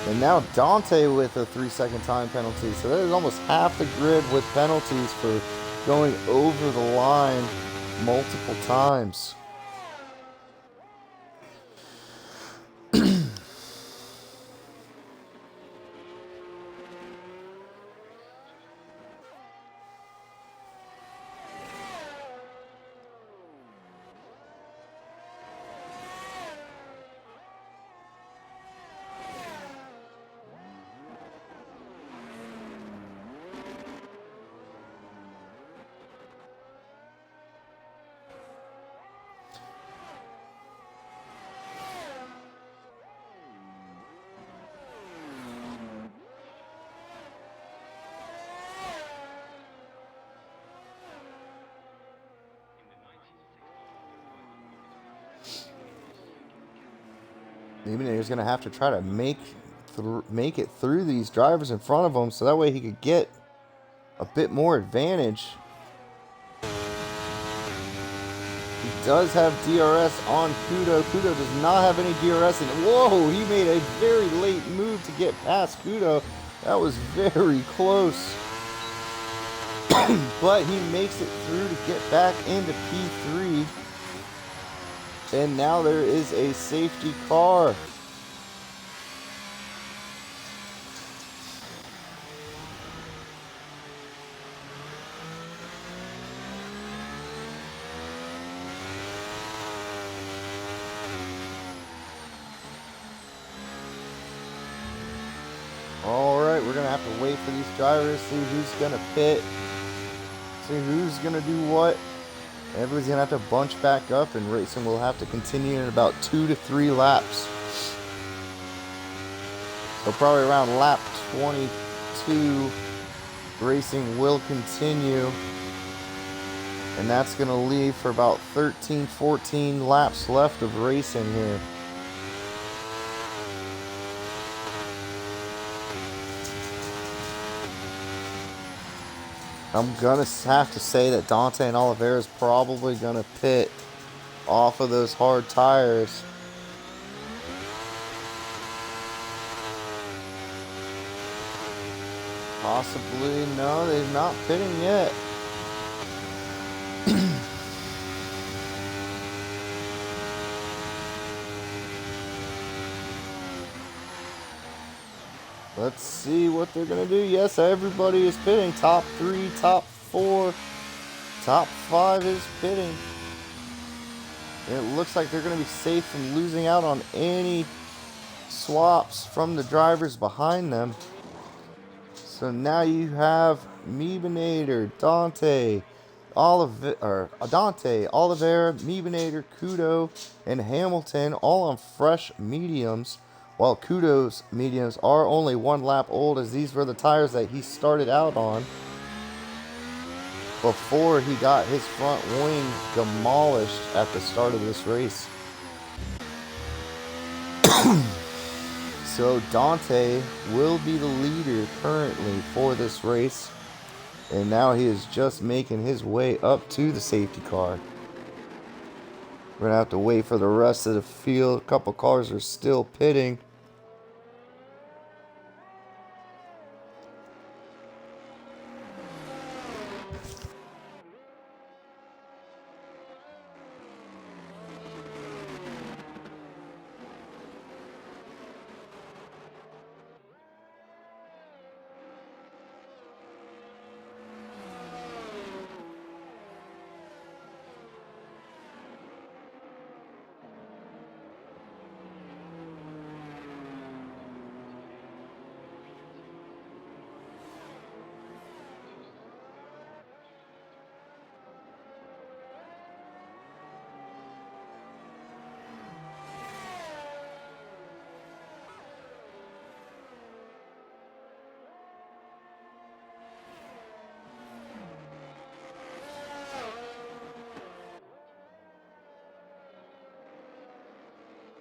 [SPEAKER 2] And now Dante with a 3-second time penalty. So that is almost half the grid with penalties for going over the line multiple times. Meebinator's going to have to try to make it through these drivers in front of him, so that way he could get a bit more advantage. He does have DRS on Kudo. Kudo does not have any DRS, and whoa, he made a very late move to get past Kudo. That was very close. But he makes it through to get back into P3. And now there is a safety car. Alright, we're going to have to wait for these drivers, see who's going to pit, see who's going to do what. Everybody's going to have to bunch back up, and racing will have to continue in about 2 to 3 laps. So probably around lap 22, racing will continue. And that's going to leave for about 13, 14 laps left of racing here. I'm going to have to say that Dante and Oliveira is probably going to pit off of those hard tires. Possibly, no, they're not pitting yet. Let's see what they're going to do. Yes, everybody is pitting. Top 3, top 4, top 5 is pitting. And it looks like they're going to be safe from losing out on any swaps from the drivers behind them. So now you have Meebinator, Dante, Oliveira, Meebinator, Kudo, and Hamilton all on fresh mediums, while Kudo's mediums are only 1 lap old, as these were the tires that he started out on before he got his front wing demolished at the start of this race. So Dante will be the leader currently for this race. And now he is just making his way up to the safety car. We're going to have to wait for the rest of the field. A couple cars are still pitting.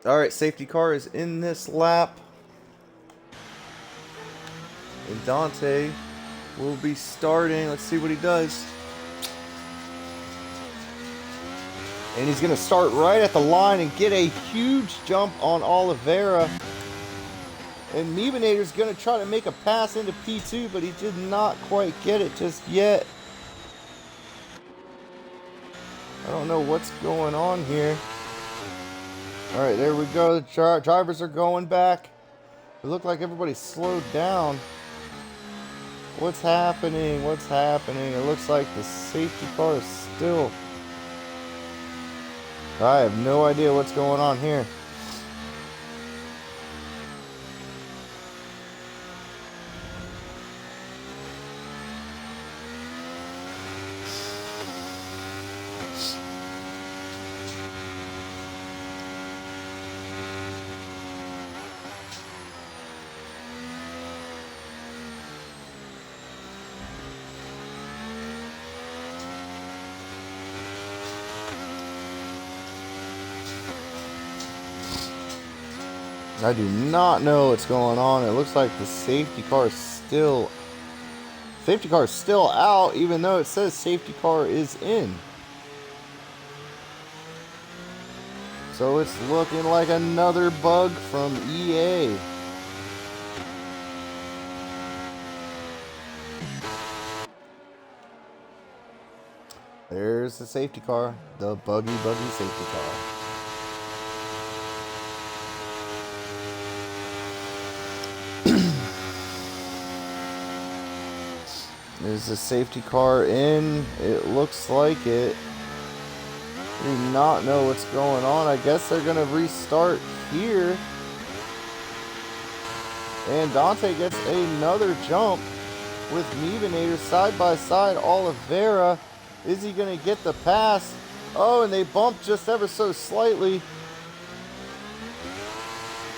[SPEAKER 2] Alright, safety car is in this lap. And Dante will be starting. Let's see what he does. And he's going to start right at the line and get a huge jump on Oliveira. And Meebinator's going to try to make a pass into P2, but he did not quite get it just yet. I don't know what's going on here. Alright, there we go. The drivers are going back. It looked like everybody slowed down. What's happening? What's happening? It looks like the safety car is still... I have no idea what's going on here. I do not know what's going on. It looks like the safety car is still out, even though it says safety car is in. So it's looking like another bug from EA. There's the safety car, the buggy safety car. Is the safety car in? It looks like it. I do not know what's going on. I guess they're going to restart here. And Dante gets another jump with Meebinator side by side. Oliveira. Is he going to get the pass? Oh, and they bumped just ever so slightly.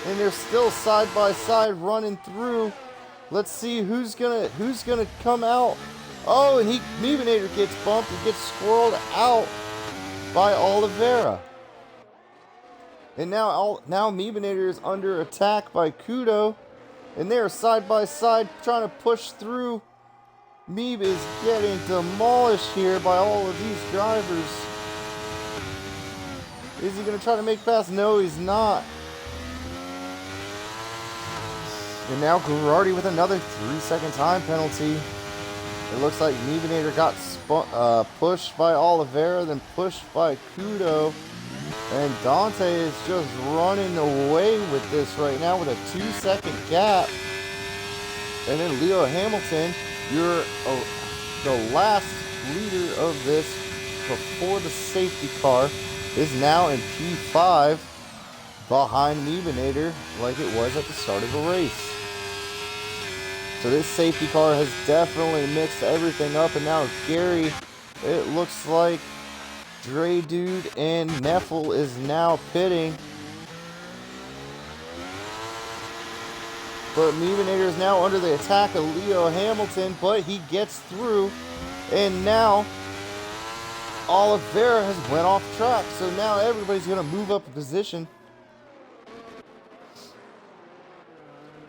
[SPEAKER 2] And they're still side by side running through. Let's see who's gonna come out. Oh, and Meebinator gets bumped and gets squirreled out by Oliveira. And now Meebinator is under attack by Kudo, and they are side by side trying to push through. Meeb is getting demolished here by all of these drivers. Is he gonna try to make past? No, he's not. And now Girardi with another 3-second time penalty. It looks like Meebinator got pushed by Oliveira, then pushed by Kudo. And Dante is just running away with this right now with a 2-second gap. And then Leo Hamilton, you're the last leader of this before the safety car. is now in P5 behind Meebinator like it was at the start of the race. So this safety car has definitely mixed everything up, and now Gary, it looks like Dre Dude and Neffel is now pitting. But Meebinator is now under the attack of Leo Hamilton, but he gets through, and now Oliveira has went off track, so now everybody's going to move up a position.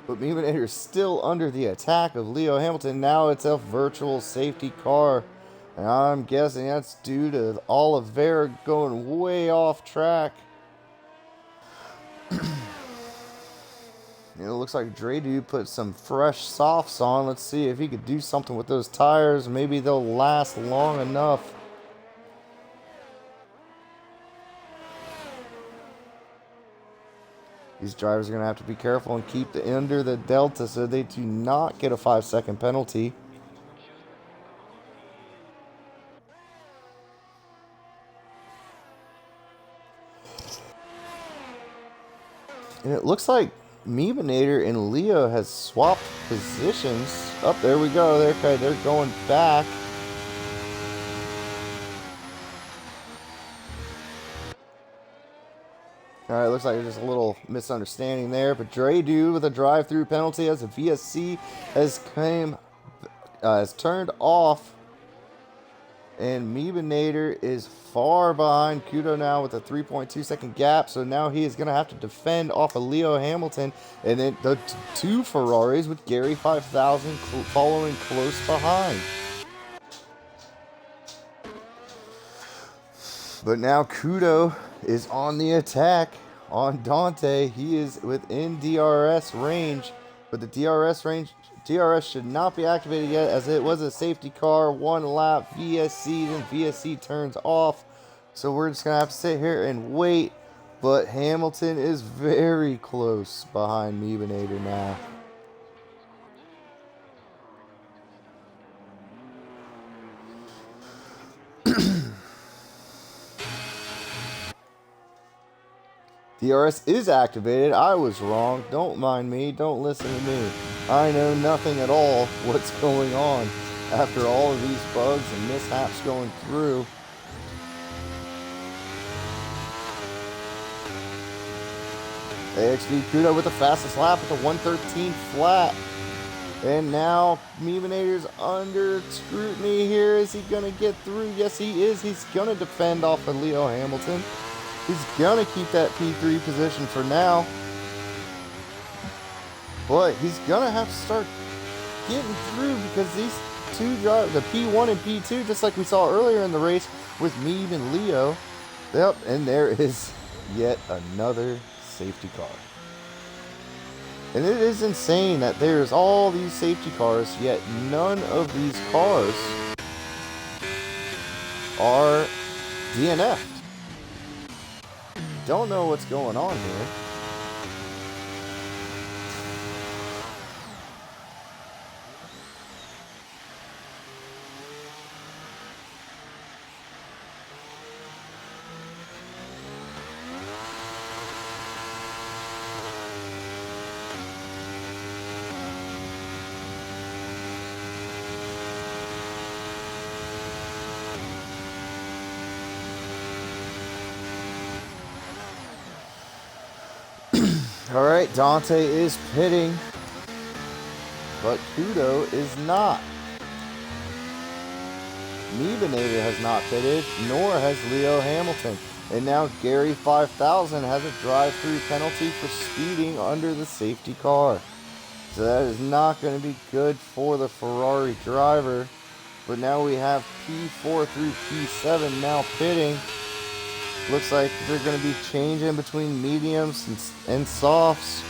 [SPEAKER 2] But Meebinator is still under the attack of Leo Hamilton. Now it's a virtual safety car, and I'm guessing that's due to Oliveira going way off track. It looks like Dre Dude put some fresh softs on. Let's see if he could do something with those tires. Maybe they'll last long enough. These drivers are going to have to be careful and keep under the delta so they do not get a 5-second penalty. And it looks like Meebinator and Leo has swapped positions. Oh, there we go. They're going back. Alright, looks like there's just a little misunderstanding there. But Dre Dude with a drive-through penalty as the VSC has turned off. And Meebinator is far behind Kudo now with a 3.2 second gap. So now he is going to have to defend off of Leo Hamilton. And then the two Ferraris with Gary 5000 following close behind. But now Kudo is on the attack on Dante. He is within DRS range. But the DRS should not be activated yet, as it was a safety car, 1 lap, VSC, then VSC turns off. So we're just going to have to sit here and wait. But Hamilton is very close behind Meebinator now. DRS is activated. I was wrong. Don't mind me. Don't listen to me. I know nothing at all what's going on after all of these bugs and mishaps going through. AXV Kudo with the fastest lap with a 113 flat. And now Meebinator's under scrutiny here. Is he going to get through? Yes, he is. He's going to defend off of Leo Hamilton. He's going to keep that P3 position for now. But he's going to have to start getting through, because these two drivers, the P1 and P2, just like we saw earlier in the race with Meeb and Leo. Yep, and there is yet another safety car. And it is insane that there's all these safety cars, yet none of these cars are DNF'd. Don't know what's going on here. Alright, Dante is pitting, but Kudo is not. Meebinator has not pitted, nor has Leo Hamilton. And now Gary 5000 has a drive-through penalty for speeding under the safety car. So that is not going to be good for the Ferrari driver. But now we have P4 through P7 now pitting. Looks like they're going to be changing between mediums and softs.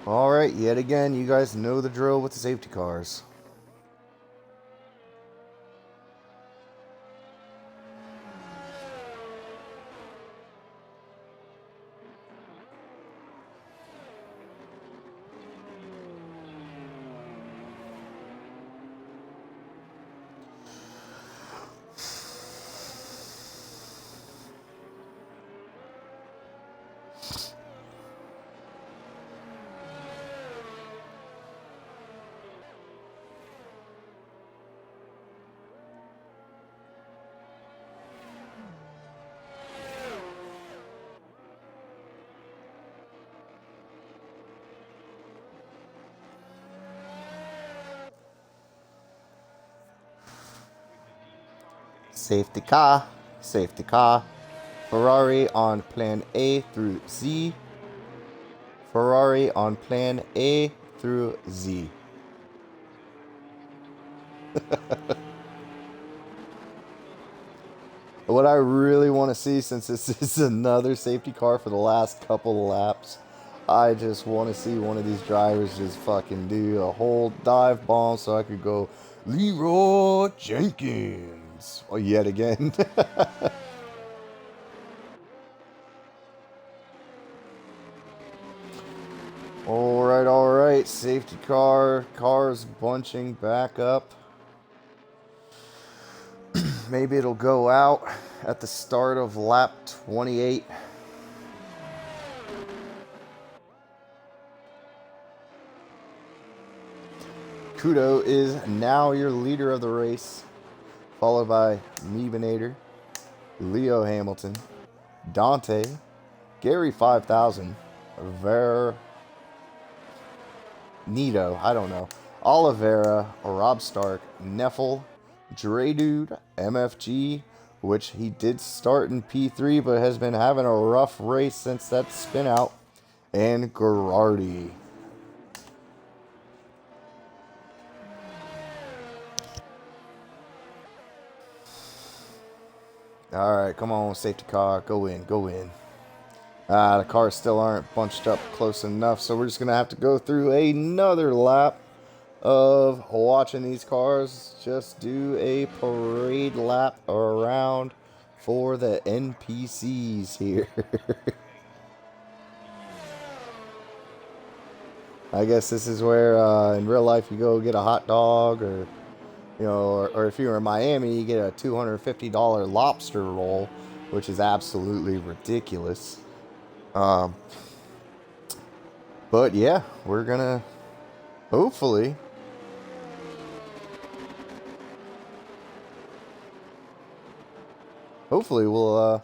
[SPEAKER 2] Alright, yet again, you guys know the drill with the safety cars. Safety car, safety car. Ferrari on plan A through Z. Ferrari on plan A through Z. What I really want to see, since this is another safety car for the last couple of laps, I just want to see one of these drivers just fucking do a whole dive bomb so I could go Leroy Jenkins. Oh, yet again. All right. Safety car. Cars bunching back up. Maybe it'll go out at the start of lap 28. Kudo is now your leader of the race, followed by Meebinator, Leo Hamilton, Dante, Gary 5000, Nito, I don't know, Oliveira, Rob Stark, Neffel, Dre Dude, MFG, which he did start in P3 but has been having a rough race since that spin out, and Gerardi. Alright, come on, safety car, go in, go in. The cars still aren't bunched up close enough, so we're just going to have to go through another lap of watching these cars just do a parade lap around for the NPCs here. I guess this is where in real life you go get a hot dog, or you know, or if you're in Miami you get a $250 lobster roll, which is absolutely ridiculous. But yeah, we're gonna hopefully we'll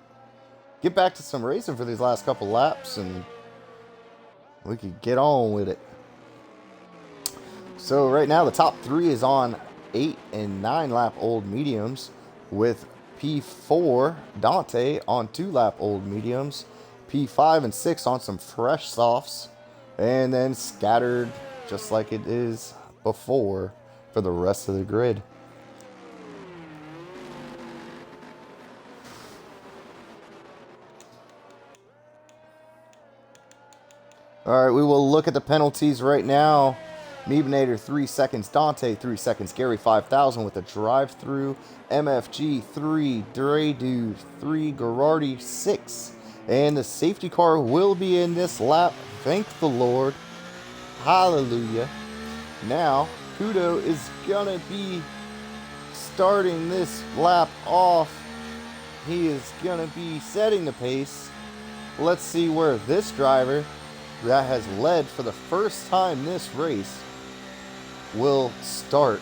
[SPEAKER 2] get back to some racing for these last couple laps and we could get on with it. So right now the top 3 is on 8 and 9 lap old mediums, with P4 Dante on 2 lap old mediums, P5 and 6 on some fresh softs, and then scattered just like it is before for the rest of the grid. Alright, we will look at the penalties right now. Meebinator 3 seconds, Dante 3 seconds, Gary 5000 with a drive-through, MFG 3, Dre Dude 3, Gerardi 6. And the safety car will be in this lap, thank the Lord. Hallelujah. Now, Kudo is gonna be starting this lap off. He is gonna be setting the pace. Let's see where this driver that has led for the first time this race will start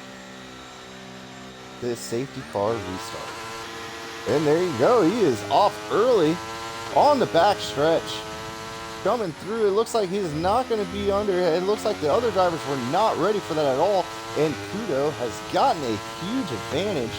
[SPEAKER 2] this safety car restart. And there you go. He is off early on the back stretch. Coming through. It looks like he's not going to be under. It looks like the other drivers were not ready for that at all. And Kudo has gotten a huge advantage.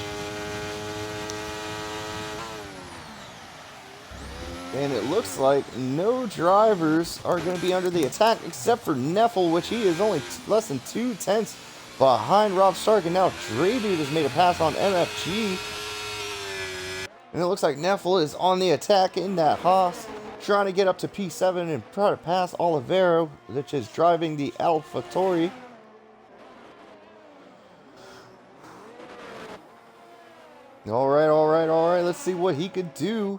[SPEAKER 2] And it looks like no drivers are going to be under the attack except for Neffel, which he is only less than 2/10 behind Rob Stark. And now Dre Dude has made a pass on MFG. And it looks like Neffel is on the attack in that Haas. trying to get up to P7 and try to pass Oliveira, which is driving the AlphaTauri. All right. Let's see what he could do.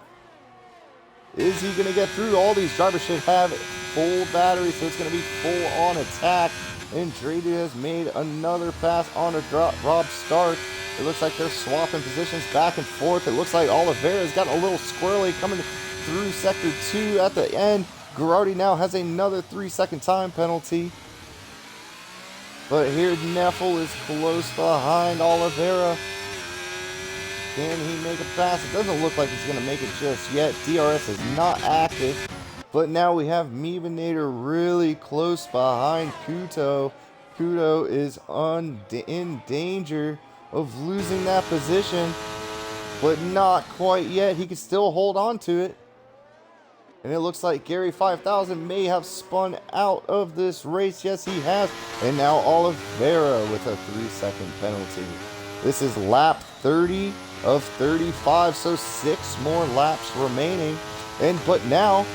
[SPEAKER 2] Is he going to get through? All these drivers should have full batteries, so it's going to be full on attack. And Drady has made another pass on a Rob Stark. It looks like they're swapping positions back and forth. It looks like Oliveira's got a little squirrely coming through Sector 2 at the end. Girardi now has another 3-second time penalty. But here Neffel is close behind Oliveira. Can he make a pass? It doesn't look like he's going to make it just yet. DRS is not active. But now we have Meebinator really close behind Kuto. Kuto is in danger of losing that position. But not quite yet. He can still hold on to it. And it looks like Gary 5000 may have spun out of this race. Yes, he has. And now Oliveira with a 3-second penalty. This is lap 30 of 35, so 6 more laps remaining. But now,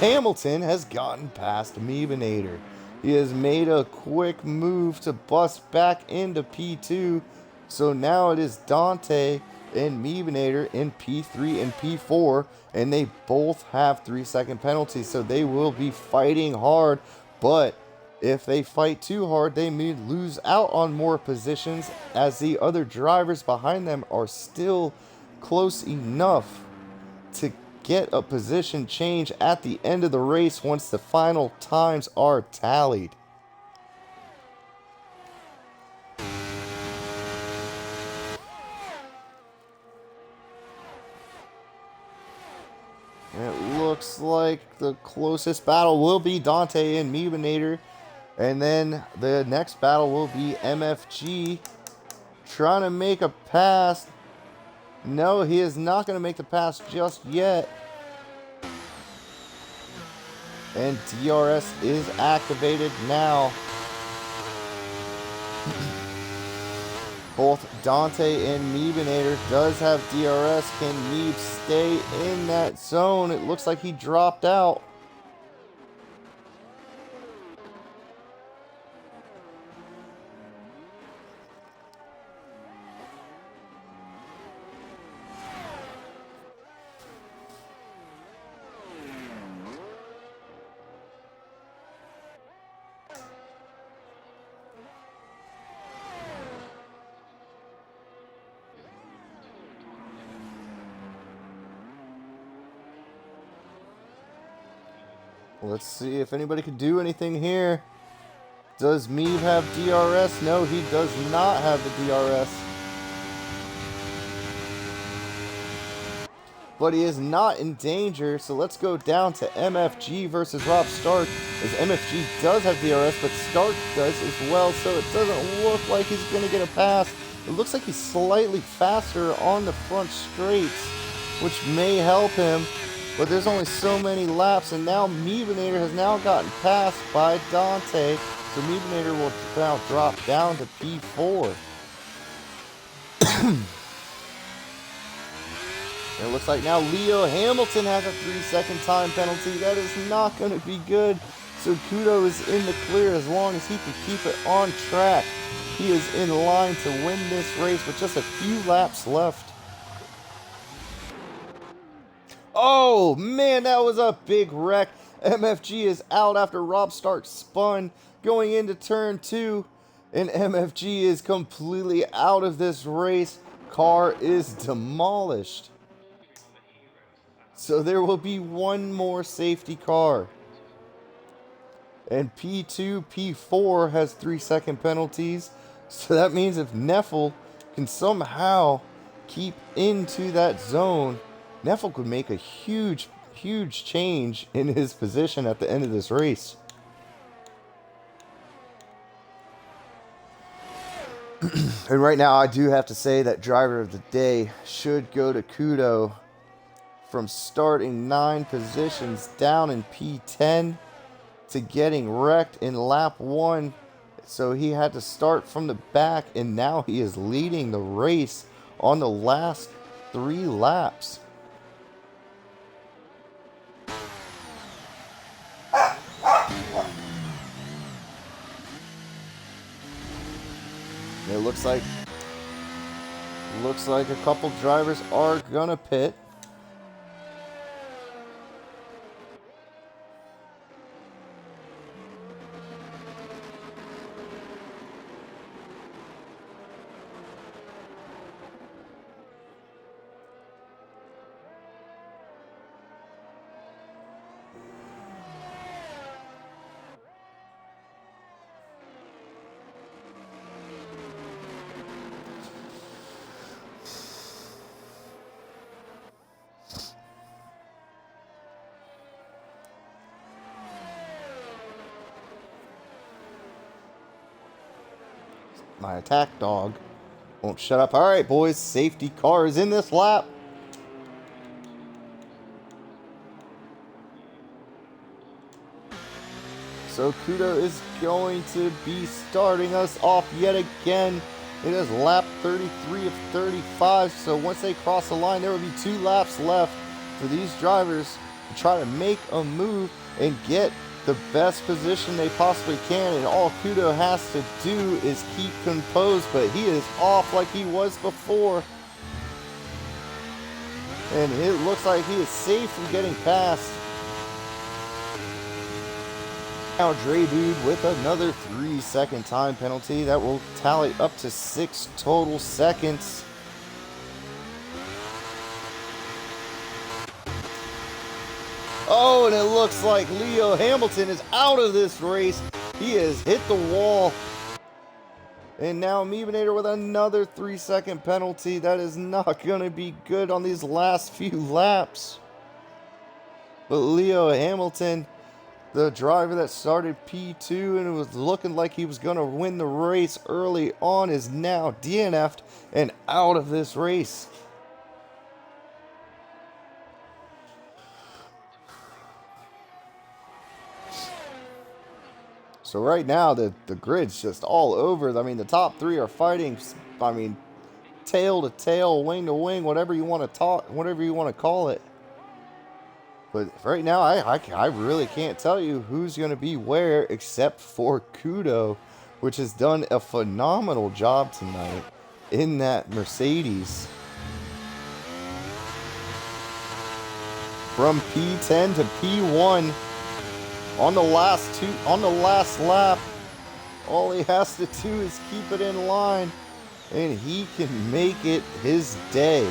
[SPEAKER 2] Hamilton has gotten past Meebinator. He has made a quick move to bust back into P2. So now it is Dante and Meebinator in P3 and P4. And they both have 3-second penalties, so they will be fighting hard. But if they fight too hard, they may lose out on more positions, as the other drivers behind them are still close enough to get a position change at the end of the race once the final times are tallied. It looks like the closest battle will be Dante and Meebinator. And then the next battle will be MFG trying to make a pass. No, he is not going to make the pass just yet. And DRS is activated now. Both Dante and Meebinator does have DRS. Can Meeb stay in that zone? It looks like he dropped out. Let's see if anybody can do anything here. Does Meeb have DRS? No, he does not have the DRS. But he is not in danger, so let's go down to MFG versus Rob Stark, as MFG does have DRS, but Stark does as well, so it doesn't look like he's going to get a pass. It looks like he's slightly faster on the front straights, which may help him. But there's only so many laps, and now Meebinator has now gotten passed by Dante. So Meebinator will now drop down to P4. It looks like now Leo Hamilton has a 3-second time penalty. That is not going to be good. So Kudo is in the clear as long as he can keep it on track. He is in line to win this race with just a few laps left. Oh, man, that was a big wreck. MFG is out after Rob Stark spun going into turn 2. And MFG is completely out of this race. Car is demolished. So there will be one more safety car. And P2, P4 has 3-second penalties. So that means if Neffel can somehow keep into that zone, Neffel could make a huge change in his position at the end of this race. And right now, I do have to say that driver of the day should go to Kudo from starting 9 positions down in P10 to getting wrecked in lap 1. So he had to start from the back, and now he is leading the race on the last 3 laps. It looks like a couple drivers are gonna pit. My attack dog won't shut up. All right, boys, safety car is in this lap. So Kudo is going to be starting us off yet again. It is lap 33 of 35. So once they cross the line, there will be 2 laps left for these drivers to try to make a move and get the best position they possibly can. And all Kudo has to do is keep composed, but he is off like he was before. And it looks like he is safe from getting past. Now RD17 with another 3-second time penalty. That will tally up to 6 total seconds. Oh, and it looks like Leo Hamilton is out of this race. He has hit the wall. And now Meebinator with another 3-second penalty. That is not going to be good on these last few laps. But Leo Hamilton, the driver that started P2 and it was looking like he was going to win the race early on, is now DNF'd and out of this race. So right now the grid's just all over. I mean, the top 3 are fighting, I mean, tail to tail, wing to wing, whatever you want to call it. But right now, I really can't tell you who's going to be where except for Kudo, which has done a phenomenal job tonight in that Mercedes. From P10 to P1 on the last lap, all he has to do is keep it in line and he can make it his day.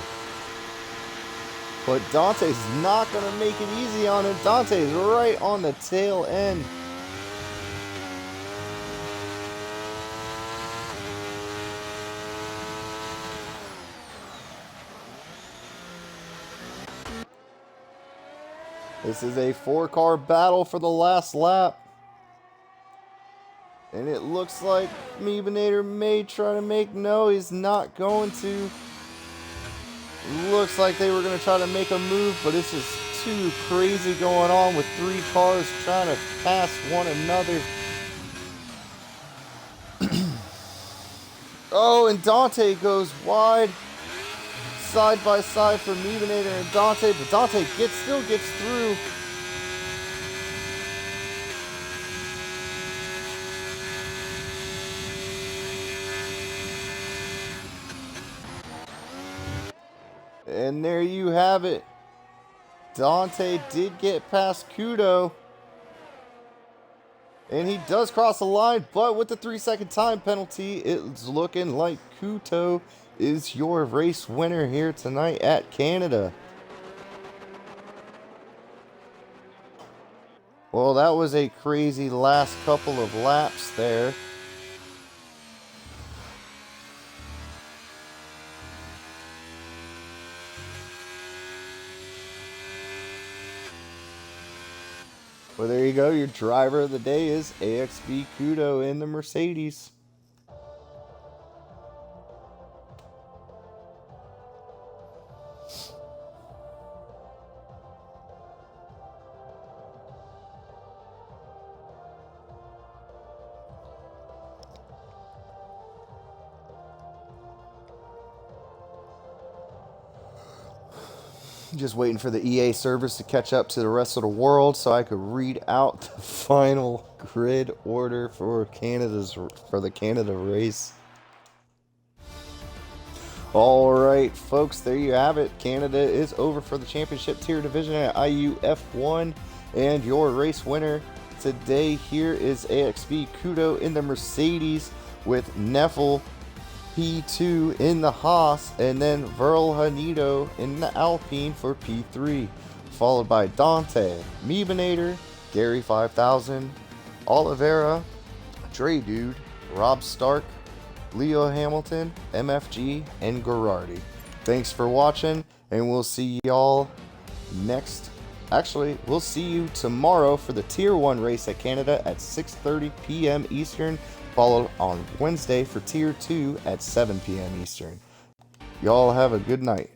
[SPEAKER 2] But Dante's not going to make it easy on him. Dante's right on the tail end. This is a 4-car battle for the last lap. And it looks like Meebinator may try to make... No, he's not going to. Looks like they were going to try to make a move, but it's just too crazy going on with 3 cars trying to pass one another. Oh, and Dante goes wide. Side by side for Meebinator and Dante, but Dante still gets through. And there you have it. Dante did get past Kudo. And he does cross the line, but with the 3-second time penalty, it's looking like Kudo is your race winner here tonight at Canada. Well, that was a crazy last couple of laps there. Well, there you go. Your driver of the day is AXB Kudo in the Mercedes. Just waiting for the EA servers to catch up to the rest of the world so I could read out the final grid order for the Canada race. All right, folks, there you have it. Canada is over for the championship tier division at IUF1, and your race winner today here is AXB Kudo in the Mercedes, with Neffel P2 in the Haas, and then Verl Hanido in the Alpine for P3, followed by Dante, Meebinator, Gary 5000, Oliveira, Dre Dude, Rob Stark, Leo Hamilton, MFG, and Gerardi. Thanks for watching, and we'll see y'all next. Actually, we'll see you tomorrow for the Tier 1 race at Canada at 6:30 p.m. Eastern, followed on Wednesday for Tier 2 at 7 p.m. Eastern. Y'all have a good night.